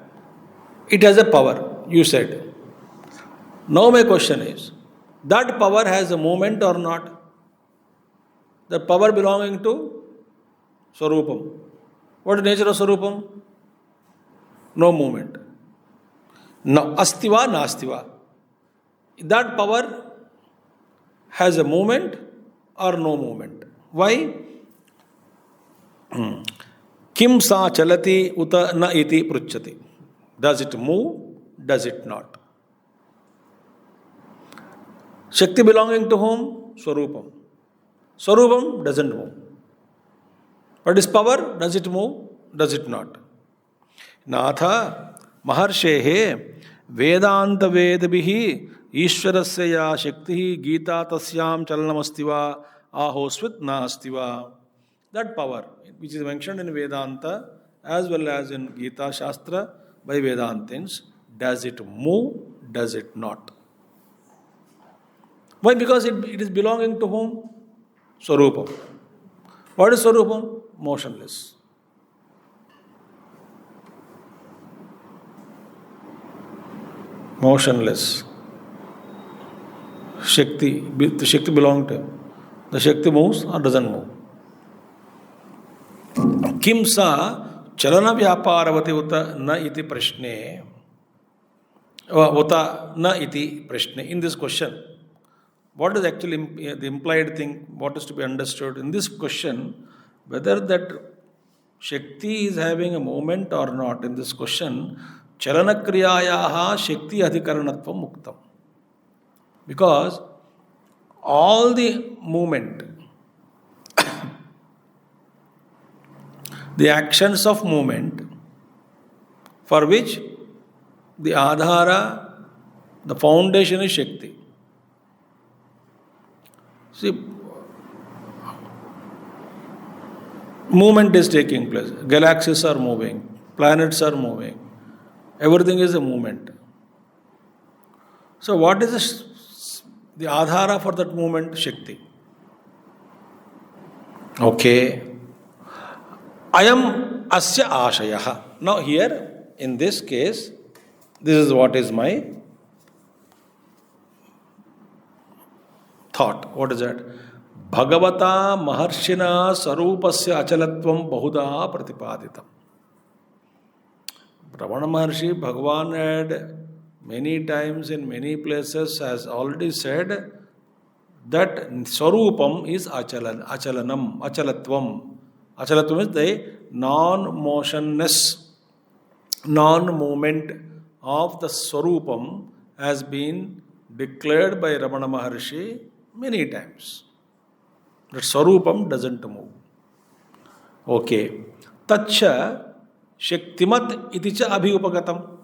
it has a power, you said. Now my question is, that power has a movement or not? The power belonging to Swarupam. What is the nature of Swarupam? No movement. No, astiva, nastiva. That power has a movement or no movement. Why? Kim sa chalati uta na iti pruchati. Does it move? Does it not? Shakti belonging to whom? Swarupam. Swarupam doesn't move. What is power? Does it move? Does it not? Natha Maharshehe Vedanta Vedabihi Ishwarasya ya Shakti Gita Tasyam Chalanamastiva Ahosvit Nastiva. That power, which is mentioned in Vedanta as well as in Gita Shastra by Vedantins, does it move? Does it not? Why? Because it is belonging to whom? Swarupam. What is Swarupam? Motionless. Motionless. The Shakti belongs to him. The Shakti moves or doesn't move. Kim sa chalana vyaparavati uta na iti prashne. Uta na iti prashne. In this question, what is actually the implied thing, what is to be understood in this question, whether that Shakti is having a movement or not, in this question, Chalana Kriyayaha Shakti Adhikaranatvam Muktam. Because all the movement, the actions of movement, for which the Adhara, the foundation is Shakti. See, movement is taking place. Galaxies are moving, planets are moving. Everything is a movement. So, what is the adhara for that movement? Shakti. Okay. Ayam asya ashayah. Now, here, in this case, this is what is my thought. What is that? Bhagavata maharshina sarupasya achalatvam bahuda pratipaditam. Ramana Maharshi, Bhagavan had many times in many places has already said that Swarupam is achalanam, achalatvam. Achalatvam is the non-motionness, non-movement of the Swarupam has been declared by Ramana Maharshi many times. That Swarupam doesn't move. Okay. Tacha Shaktimat iti cha abhiupagatam.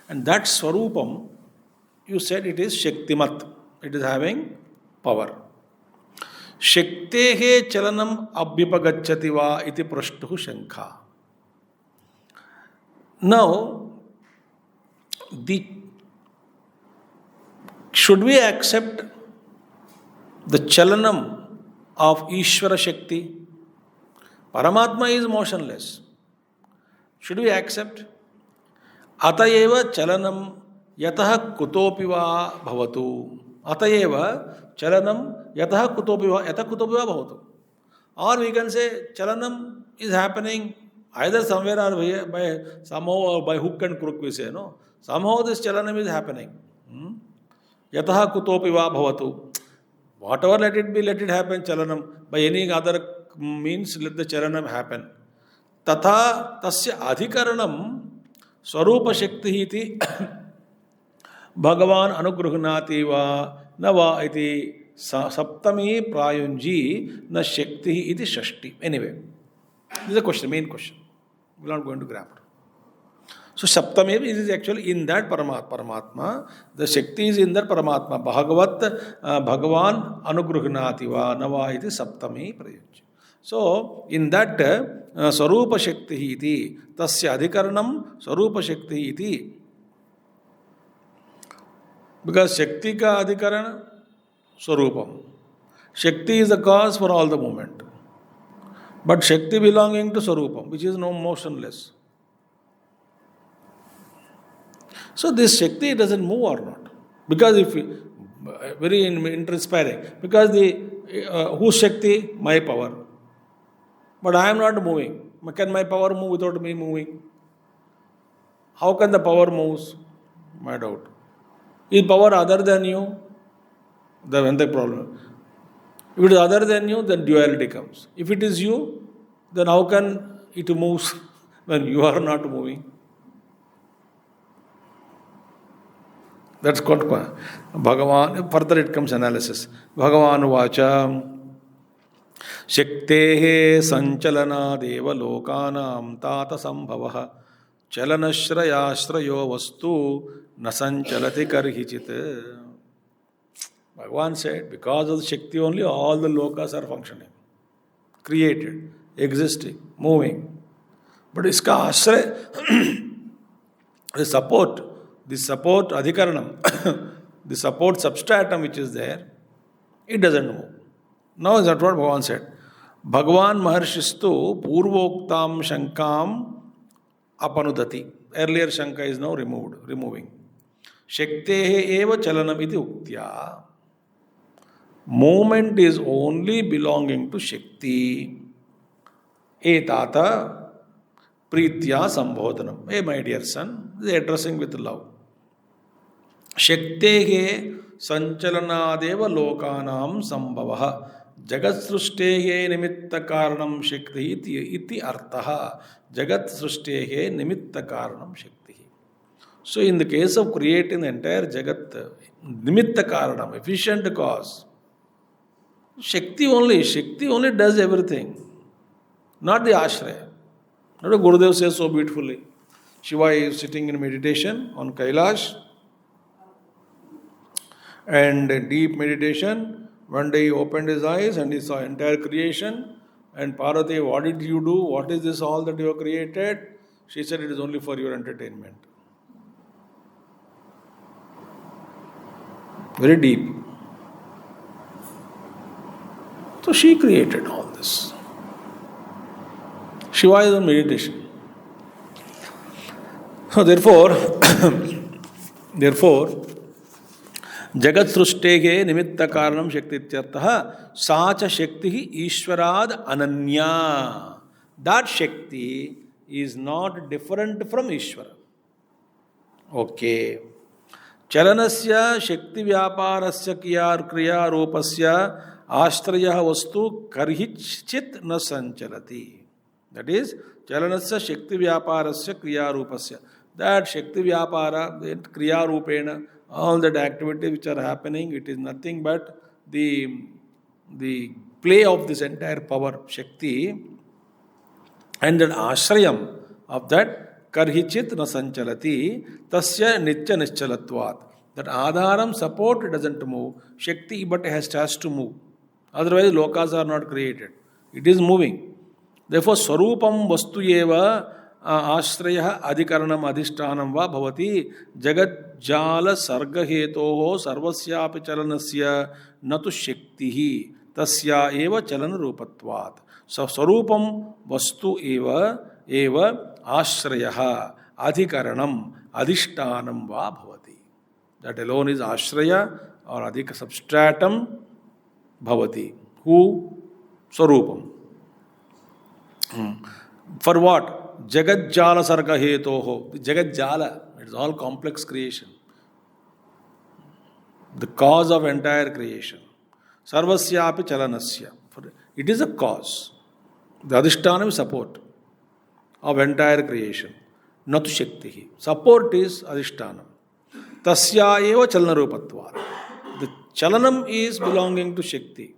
And that Swarupam, you said it is Shaktimat. It is having power. Shaktehe chalanam abhyupagacchati va iti prashtuhu shankha. Now, should we accept the chalanam of Ishvara Shakti? Paramatma is motionless. Should we accept? Atayeva chalanam yatah kutopi va bhavatu. Atayeva chalanam yatah kutopi va bhavatu. Or we can say chalanam is happening either somewhere or by somehow or by hook and crook we say, no? Somehow this chalanam is happening. Yatah kutopi va bhavatu. Whatever let it be, let it happen chalanam. By any other means let the chalanam happen. Tatha tasya adhikaranam swarupa shakti iti bhagavan anugrahnati va nava iti saptami prayunji na shakti iti shashti. Anyway, this is a question, main question. We are not going to grab it. So saptami is actually in that Paramatma. The shakti is in that Paramatma. Bhagavan anugrahnati va nava iti saptami prayunji. So, in that Swarupa Shakti iti, tasya adhikaranam Swarupa Shakti iti. Because Shakti ka adhikarana, Swarupam. Shakti is the cause for all the movement. But Shakti belonging to Swarupam, which is no motionless. So, this Shakti doesn't move or not. Because if very inspiring. Because whose Shakti? My power. But I am not moving. Can my power move without me moving? How can the power move? My doubt. Is power other than you? Then the problem. If it is other than you, then duality comes. If it is you, then how can it move when you are not moving? That's called Bhagavan. Further it comes analysis. Bhagavan vacha. Shaktehe sanchalanadev lokanam tata sambhavah chalanashrayashrayo vastu nasanchalati karhichit. Bhagavan said, because of the Shakti only all the lokas are functioning, created, existing, moving. But iska ashray, the support adhikaranam, the support substratum which is there, it doesn't move. Now that's what Bhagavan said. Bhagavan Maharshistu Purvoktam Shankam Apanudati. Earlier Shanka is now removing. Shaktehe eva chalanam iti uktya. Movement is only belonging to Shakti. Etata Pritya Sambodhanam. Hey, my dear son, they are addressing with love. Shaktehe Sanchalanadeva Lokanam Sambhavaha. Jagat Srushtehe Nimitta Karanam Shakti iti artaha. Jagat Srushtehe Nimitta Karanam Shakti. So, in the case of creating the entire Jagat, Nimitta Karanam, efficient cause, Shakti only does everything, not the Ashraya. Not what Gurudev says so beautifully. Shiva is sitting in meditation on Kailash, and deep meditation. One day he opened his eyes and he saw entire creation. And Parvati, what did you do? What is this all that you have created? She said, it is only for your entertainment. Very deep. So she created all this. Shiva is on meditation. So therefore, Jagat Srushtege Nimitta Karanam Shakti Ityartha Sacha Shakti Ishwarad Ananya. That Shakti is not different from Ishvara. Okay. Chalanasya Shakti Vyaparasya Kriya Rupasya Ashtraya Vastu Karhichit Na Sanchalati. That is, Chalanasya Shakti Vyaparasya Kriya Rupasya. That Shakti Vyapara, Kriya Rupena, all that activity which are happening, it is nothing but the play of this entire power, Shakti, and that Ashrayam of that Karhichit Na Sanchalati, Tasya Nitya Nischalatvat. That Adharam support doesn't move, Shakti but has to move. Otherwise, lokas are not created. It is moving. Therefore, Swarupam Vastu Eva Ashraya Adhikaranam Adhishtanam Va Bhavati Jagat Jala Sarga Hetoho Sarvasyapi Chalanasya Natu Shaktihi Tasya Eva Chalana Rupatvat. So, Swarupam Vastu Eva Ashraya Adhikaranam Adhishtanam Va Bhavati. That alone is Ashraya or Adhika substratum Bhavati. Who? Swarupam. For what? Jagat Jala Sarga Hetoho. Jagat Jala. It is all complex creation. The cause of entire creation. Sarvasyapi Chalanasya. It is a cause. The Adhishtanam is support of entire creation. Natu Shakti. Support is Adhishtanam. Tasya eva Chalana Rupatva. The Chalanam is belonging to Shakti.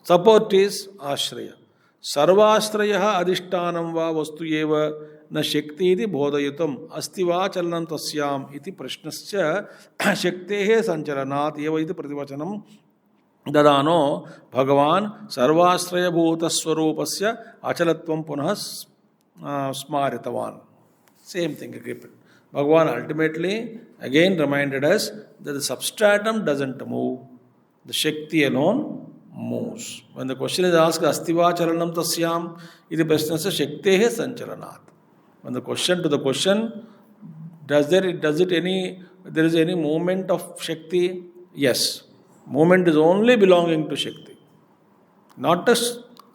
Support is Ashraya. Sarvashraya Adhishtanam Va Vastu Eva Na Shakti iti Bodhayatam Astiva Chalanam Tasyam iti Prashnasya Shaktehe Sanchalanat Eva iti Prativachanam Dadano Bhagavan Sarvashraya Bhuta Swarupasya Achalatvam Punah Smaritavan. Same thing again. Bhagavan ultimately again reminded us that the substratum doesn't move, the Shakti alone moves. When the question is asked, Astiva Charanam Tasyam, iti prasnasya Shaktehe Sanchalanat. When the question, there is any movement of Shakti? Yes. Movement is only belonging to Shakti, not to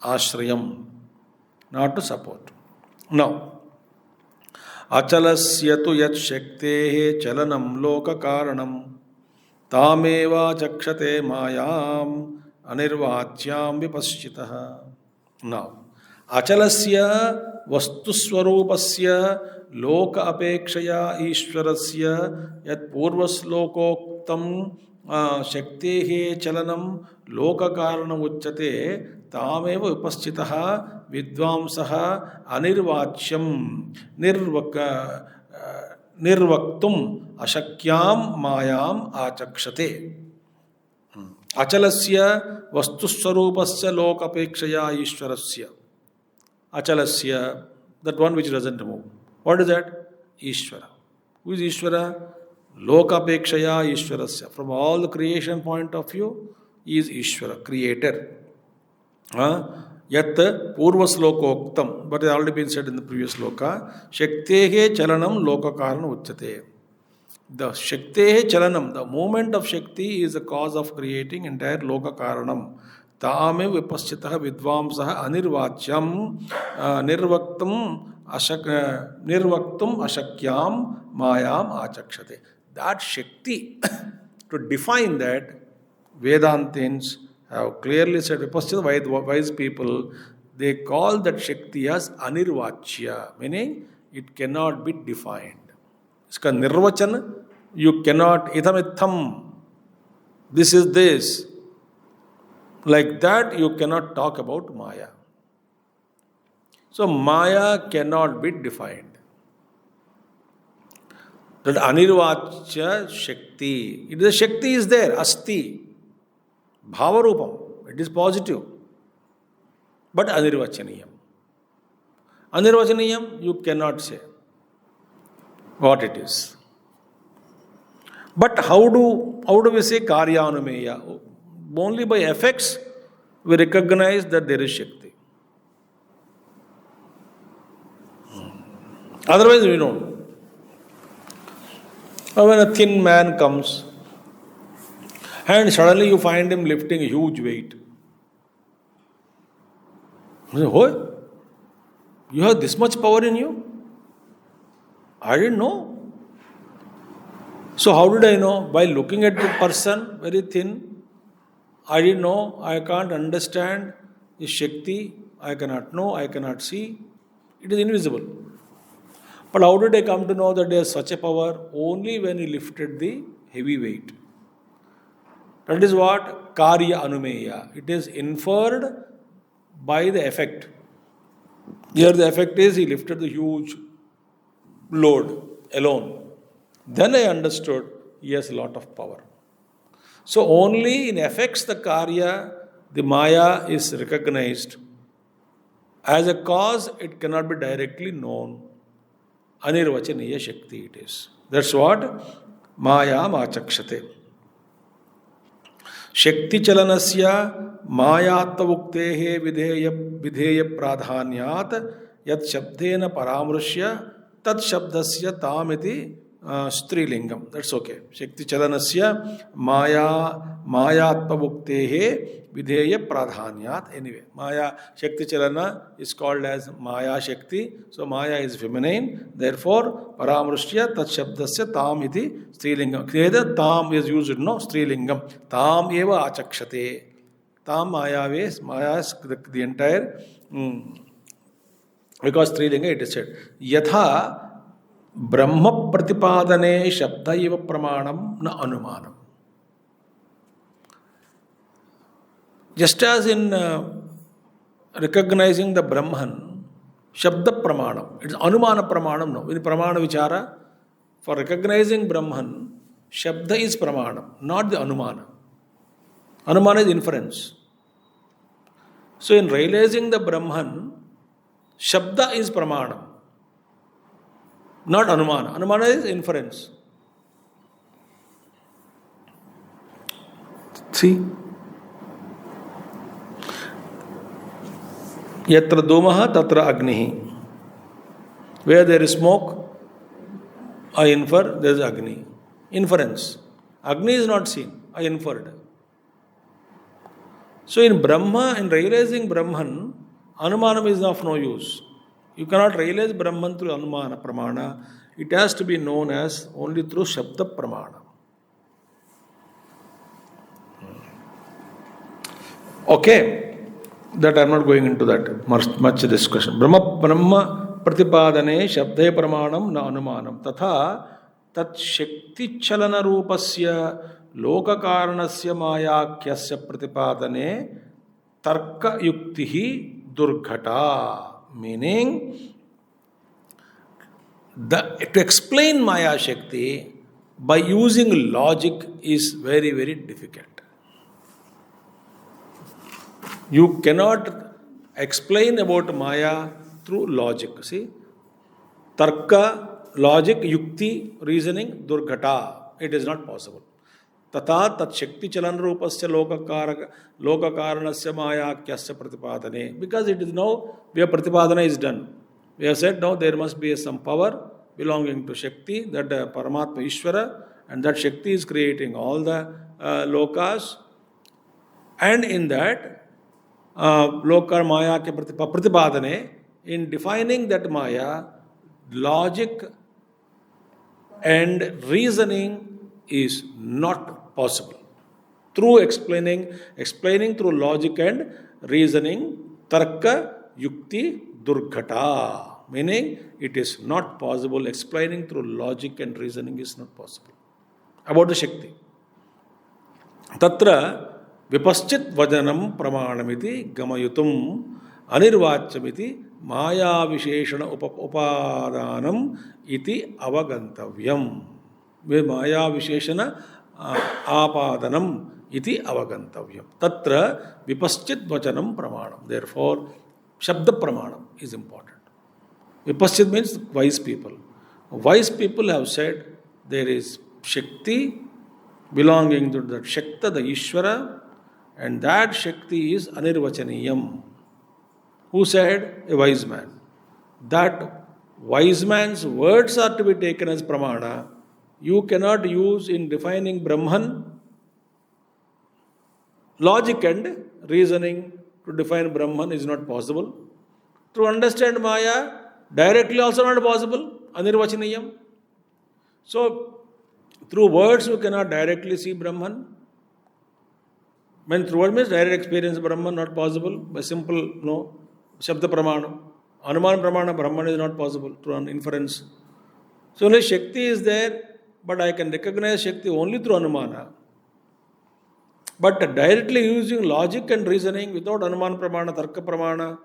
Ashrayam, not to support. Now, Achalasya tu yat Shaktehe Chalanam Loka Karanam Tameva Chakshate Mayam Anirvachyam Vipaschitaha. Now, Achalasya Vastuswarupasya Loka Apekshaya Ishwarasya Yat Purvaslokoktam Shaktehe Chalanam Loka Karanam Uchate Tameva Vipaschitaha Vidvamsaha Anirvachyam Nirvaktum Ashakyam Mayam Achakshate. Achalasya Vastuswarupasya Lokapekshaya Ishwarasya. Achalasya, that one which doesn't move. What is that? Ishvara. Who is Ishvara? Lokapekshaya Ishwarasya. From all the creation point of view, he is Ishvara, creator. Yat Purvaslokoktam, but it has already been said in the previous loka. Shaktehe Chalanam Loka Karana Uchate. The Shaktehe Chalanam, the movement of Shakti is the cause of creating entire Loka Karanam. Taame Vipaschitaha Vidvamsaha Anirvachyam Nirvaktum Ashakyam Mayam Achakshate. That Shakti, to define that, Vedantins have clearly said, Vipaschita wise people, they call that Shakti as Anirvachya, meaning it cannot be defined. Iska nirvachan, you cannot, itham, this is this. Like that, you cannot talk about Maya. So, Maya cannot be defined. That Anirvachya Shakti, Shakti is there, Asti. Bhavarupam, it is positive, but anirvachaniyam. Anirvachaniyam, you cannot say what it is. But how do we say karyanumeya? Only by effects we recognize that there is Shakti. Otherwise we don't. When a thin man comes and suddenly you find him lifting a huge weight, you say, "Oh, you have this much power in you? I didn't know." So how did I know? By looking at the person, very thin. I didn't know, I can't understand his Shakti, I cannot know, I cannot see. It is invisible. But how did I come to know that there is such a power? Only when he lifted the heavy weight. That is what Karya Anumeya. It is inferred by the effect. Here the effect is he lifted the huge load alone. Then I understood he has a lot of power. So only in effects the Karya, the Maya is recognized. As a cause, it cannot be directly known. Anirvachaniya Shakti it is. That's what Maya Machakshate. Shakti chalanasya Mayattavuktehe Videya Pradhanyat Yat Shabdena Paramrushya Tat Shabdasya Tamiti Strilingam. That's okay. Shakti chalanasya Mayattavuktehe Videya Pradhanyat. Anyway, Maya Shakti Chalana is called as Maya Shakti. So Maya is feminine. Therefore, Paramrushya Tat Shabdasya Tam iti Strilingam. Here Tam is used, no? Strilingam. Tam eva achakshate. Tam Maya is the entire. Because Strilinga it is said. Yatha Brahma Pratipadane Shabda eva Pramanam na Anumanam. Just as in recognizing the Brahman, Shabda Pramanam, it is Anumana Pramanam, no. In Pramana Vichara, for recognizing Brahman, Shabda is Pramanam, not the Anumana. Anumana is inference. So in realizing the Brahman, Shabda is Pramanam, not Anumana. Anumana is inference. See? Yatra Domaha Tatra Agnihi. Where there is smoke, I infer there is Agni. Inference. Agni is not seen, I inferred. So in Brahma, in realizing Brahman, Anumanam is of no use. You cannot realize Brahman through Anumana Pramana. It has to be known as only through Shabda Pramana. Okay. That I am not going into that much discussion. Brahma Pratipadane Shabde Pramanam na Anumanam. Tatha Tat Shakti Chalana Rupasya Loka Karanasya Mayakyasya Pratipadane Tarka Yuktihi Durghata. Meaning, to explain Maya Shakti by using logic is very, very difficult. You cannot explain about Maya through logic. See? Tarka, logic, yukti, reasoning, durghata. It is not possible. Tata tat shakti chalan rupasya loka karanasya maya kyasya pratipadane. Because it is now, where pratipadana is done. We have said now there must be some power belonging to Shakti, that Paramatma Ishvara, and that Shakti is creating all the lokas. And in that, Lokar Maya ke Pratipadane, in defining that Maya, logic and reasoning is not possible. Through explaining through logic and reasoning, Tarka Yukti Durghata. Meaning, it is not possible. Explaining through logic and reasoning is not possible. About the Shakti. Tatra Vipaschit Vajanam Pramanamiti Gamayutum Anirvachamiti Maya Visheshana Upadanam Iti Avagantavyam. Where Maya Visheshana apadanam iti avagantavyam. Tatra vipaschit vachanam pramanam. Therefore, shabda pramanam is important. Vipaschit means wise people. Wise people have said there is Shakti belonging to that Shakta, the Ishvara, and that Shakti is Anirvachaniyam. Who said? A wise man. That wise man's words are to be taken as pramana. You cannot use in defining Brahman logic and reasoning to define Brahman is not possible. To understand Maya directly also not possible. Anirvachaniyam. So, through words you cannot directly see Brahman. When through word means direct experience of Brahman not possible. By simple, Shabda Pramana. Anumana Pramana, Brahman is not possible through an inference. So only Shakti is there, but I can recognize Shakti only through Anumana. But directly using logic and reasoning without Anumana Pramana, Tarka Pramana,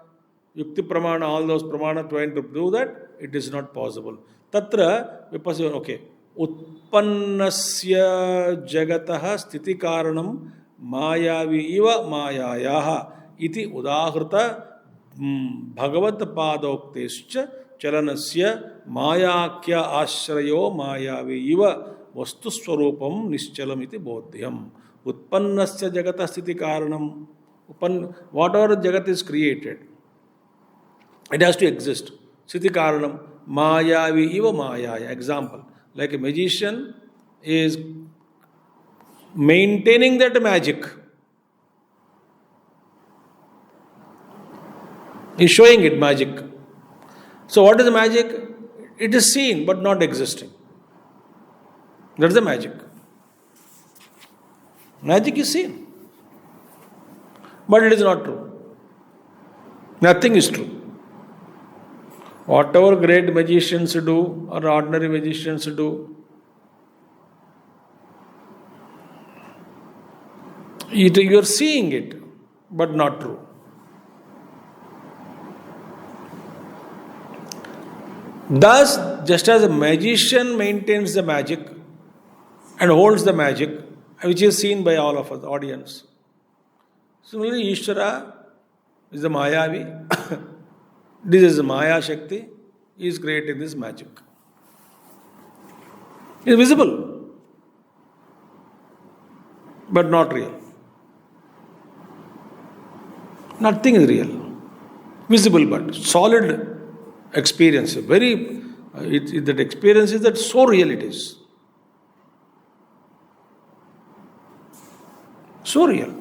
Yukti Pramana, all those Pramana trying to do that, it is not possible. Tatra, Vipassana, okay. Utpannasya Jagataha Sthiti Karanam Mayavi Iva Mayayaha Iti Udahrita Bhagavad Padoktescha Chalanasya Mayakya Ashrayo Mayavi Iva Vastu Swarupam Nischalam Iti Bodhyam. Utpannasya Jagata Sthiti Karanam. Whatever Jagat is created, it has to exist. Sthiti Karanam Mayavi Iva Mayaya. Example, like a magician is maintaining that magic. He is showing it magic. So what is the magic? It is seen but not existing. That is the magic. Magic is seen. But it is not true. Nothing is true. Whatever great magicians do or ordinary magicians do, you are seeing it, but not true. Thus, just as a magician maintains the magic and holds the magic, which is seen by all of us, the audience. Similarly, Ishvara is the Mayavi. This is Maya Shakti. He is creating this magic. It is visible, but not real. Nothing is real. Visible, but solid experience. That experience is that so real it is. So real.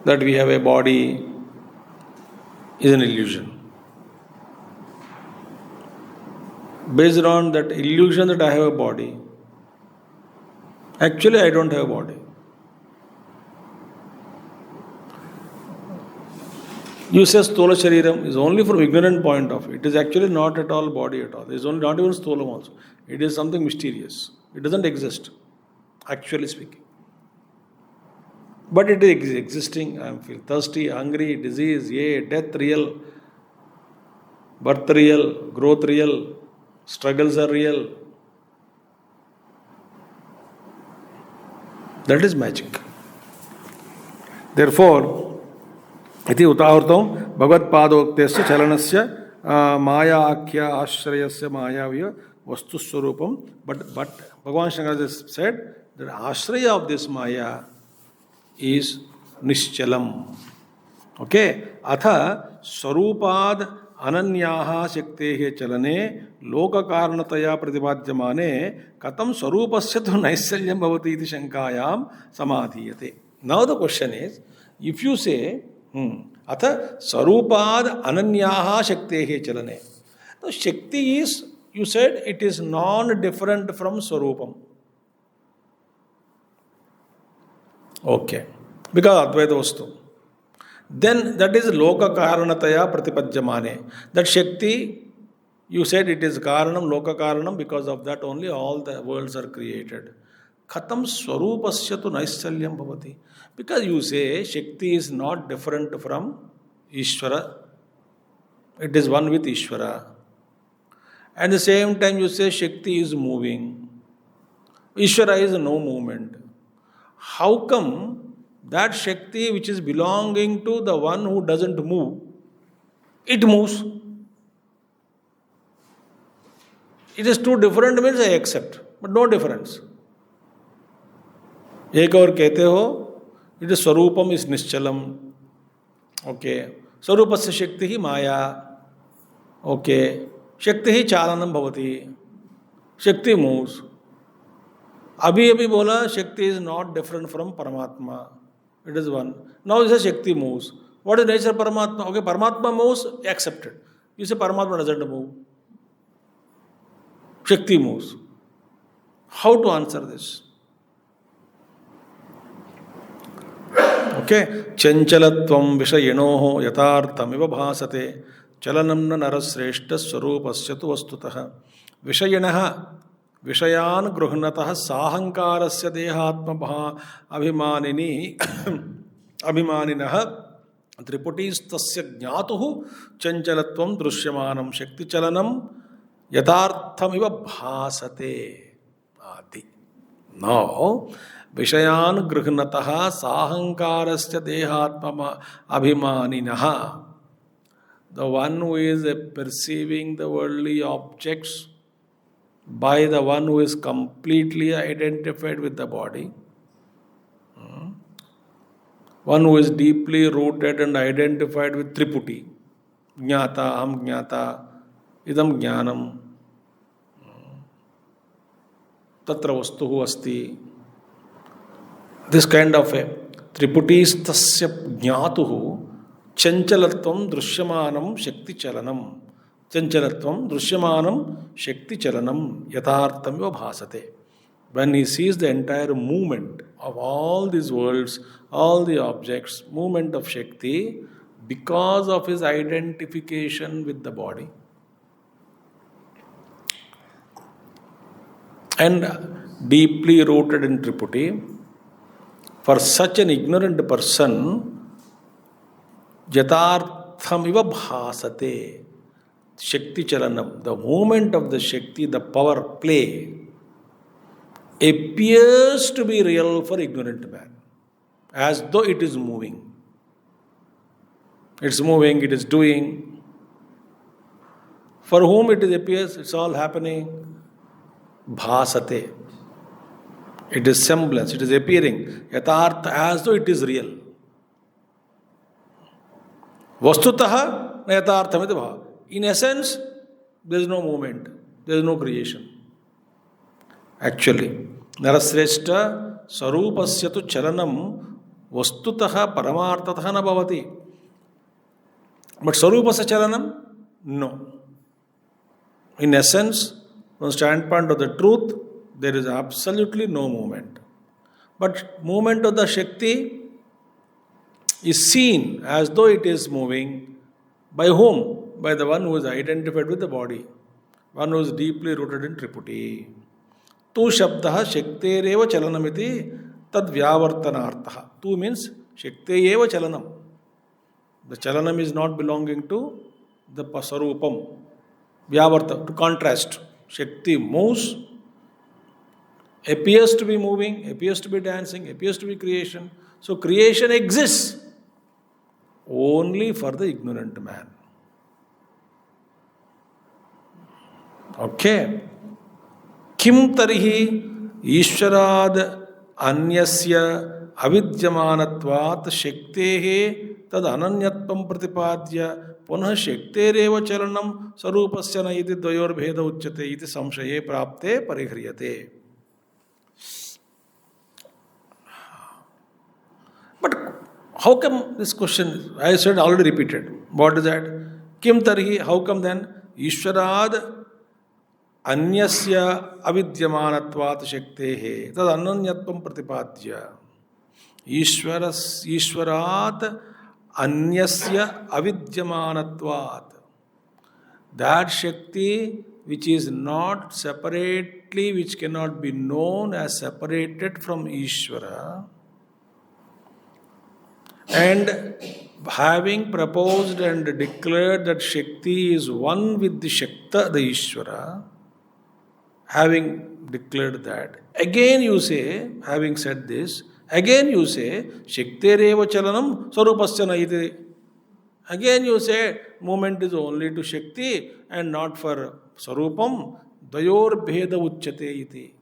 That we have a body is an illusion. Based on that illusion that I have a body, actually I don't have a body. You say Sthola Shariram is only from ignorant point of view. It is actually not at all body at all. It is only not even Stholam also. It is something mysterious. It doesn't exist, actually speaking. But it is existing. I feel thirsty, hungry, disease, death real, birth real, growth real, struggles are real. That is magic. Therefore, iti utahurtam bhagavad padoktesya chalanasya maya akhya ashrayasya mayaviya vastu swarupam. But Bhagavan Shankara said that ashraya of this maya is nishchalam. Okay. Atha swarupad ananyaha shaktehe chalane loka karanataya pratibhadyamane katam swarupasya tu naisalyam bhavati iti shankayam samadhiyate. Now the question is, if you say atha swarupad ananyaha shaktehe chalane. Now Shakti is, you said, it is non-different from swarupam. Okay. Because Advaita Vastu. Then that is Loka Karanataya Pratipadyamane. That Shakti, you said it is Karanam, Loka Karanam, because of that only all the worlds are created. Khatam Swarupasya tu Naisalyam Bhavati. Because you say Shakti is not different from Ishvara. It is one with Ishvara. At the same time you say Shakti is moving. Ishvara is no movement. How come that Shakti which is belonging to the one who doesn't move, it moves? It is two different means I accept, but no difference. एक और कहते हो it स्वरूपम is निश्चलम. Okay, स्वरूपस्य शक्ति ही माया. Okay, शक्ति ही चालनम भवति. शक्ति moves. अभी अभी बोला शक्ति इज नॉट डिफरेंट फ्रॉम परमात्मा. It is one. Now is शक्ति मूव्स. व्हाट इज नेचर परमात्मा? ओके, परमात्मा मूव्स, एक्सेप्टेड. यू से परमात्मा doesn't move. Shakti moves. How to answer this? Okay. Chanchalatvam vishayinoho yatarthamiva bhasate chalanam na narasreshta swarupasya tu vastutah. Vishayinaha vishayan gruhnatah sahankarasya dehatma abhimanini abhimaninah triputistasya jnatuhu chanchalatvam drushyamanam shakti chalanam यथार्थमिव भासते आदि. Now, विषयान गृह्णतः साहंकारस्य देहात्म अभिमानिनः. The one who is perceiving the worldly objects by the one who is completely identified with the body, one who is deeply rooted and identified with Triputi, Jnata, Aham Jnata, Idam Jnanam, Tatra Vastuhu Asti. This kind of a Triputistasya Jnatuhu Chanchalatvam Drushyamanam Shakti Chalanam. Chanchalatvam Drushyamanam Shakti Chalanam Yatharthamiva Bhasate. When he sees the entire movement of all these worlds, all the objects, movement of Shakti, because of his identification with the body, and deeply rooted in Triputi, for such an ignorant person, Yatarthamiva bhasate, Shakti chalanam, the movement of the Shakti, the power play, appears to be real for ignorant man, as though it is moving. It's moving, it is doing. For whom it appears, it's all happening. Bhasate. It is semblance, it is appearing. Yatartha, as though it is real. Vastutaha yatarthamiti bhava. In essence, there is no movement, there is no creation. Actually, Narasreshta Sarupasya tu chalanam vastutaha paramartatha na bhavati. But Sarupasya chalanam? No. In essence, from the standpoint of the truth, there is absolutely no movement. But movement of the Shakti is seen as though it is moving. By whom? By the one who is identified with the body. One who is deeply rooted in Triputi. Tu shabdaha shaktereva chalanamiti tad vyavartanartha. Tu means shakteyeva chalanam. The chalanam is not belonging to the pasarupam. Vyavarta, to contrast. Shakti moves, appears to be moving, appears to be dancing, appears to be creation. So creation exists only for the ignorant man. Okay. Kim tarihi Ishwarad anyasya avidyamanatvat shaktehe tad ananyatvam pratipadya पुनः शक्तेरेव चलनम स्वरूपस्य न इति द्वयोर भेद उच्यते इति संशये प्राप्ते परिह्रियते. But how come this question? I said already repeated. What is that? Kim tarhi? How come then? Ishwarad anyasya avidyamanatvat shaktehe tad ananyatvam pratipadya. Ishwarat Anyasya avidyamanatvat. That Shakti which is not separately, which cannot be known as separated from Ishvara, And having proposed and declared that Shakti is one with the Shakta, the Ishvara, having declared that, again you say, having said this, again you say, Shaktereva Chalanam Sarupasya Naiti. Again you say, movement is only to Shakti and not for Sarupam. Dayor Bheda Uchyate iti.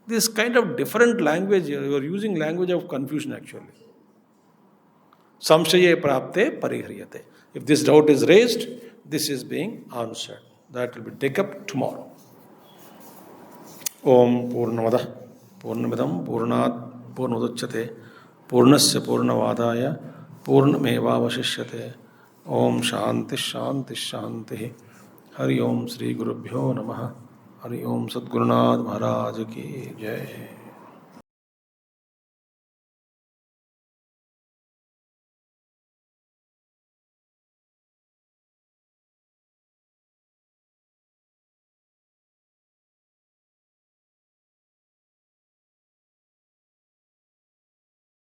This kind of different language, you are using language of confusion actually. Samshaye prapte parihriyate. If this doubt is raised, this is being answered. That will be taken up tomorrow. Om Purnamada Purnamidam Purnat Purnudachyate Purnasya Purnavadaya Purnameva Vashishyate. Om Shanti Shanti Shanti. Hari Om Sri Gurubhyo Namaha. Hari Om Sadgurunath Maharaj Ki Jai.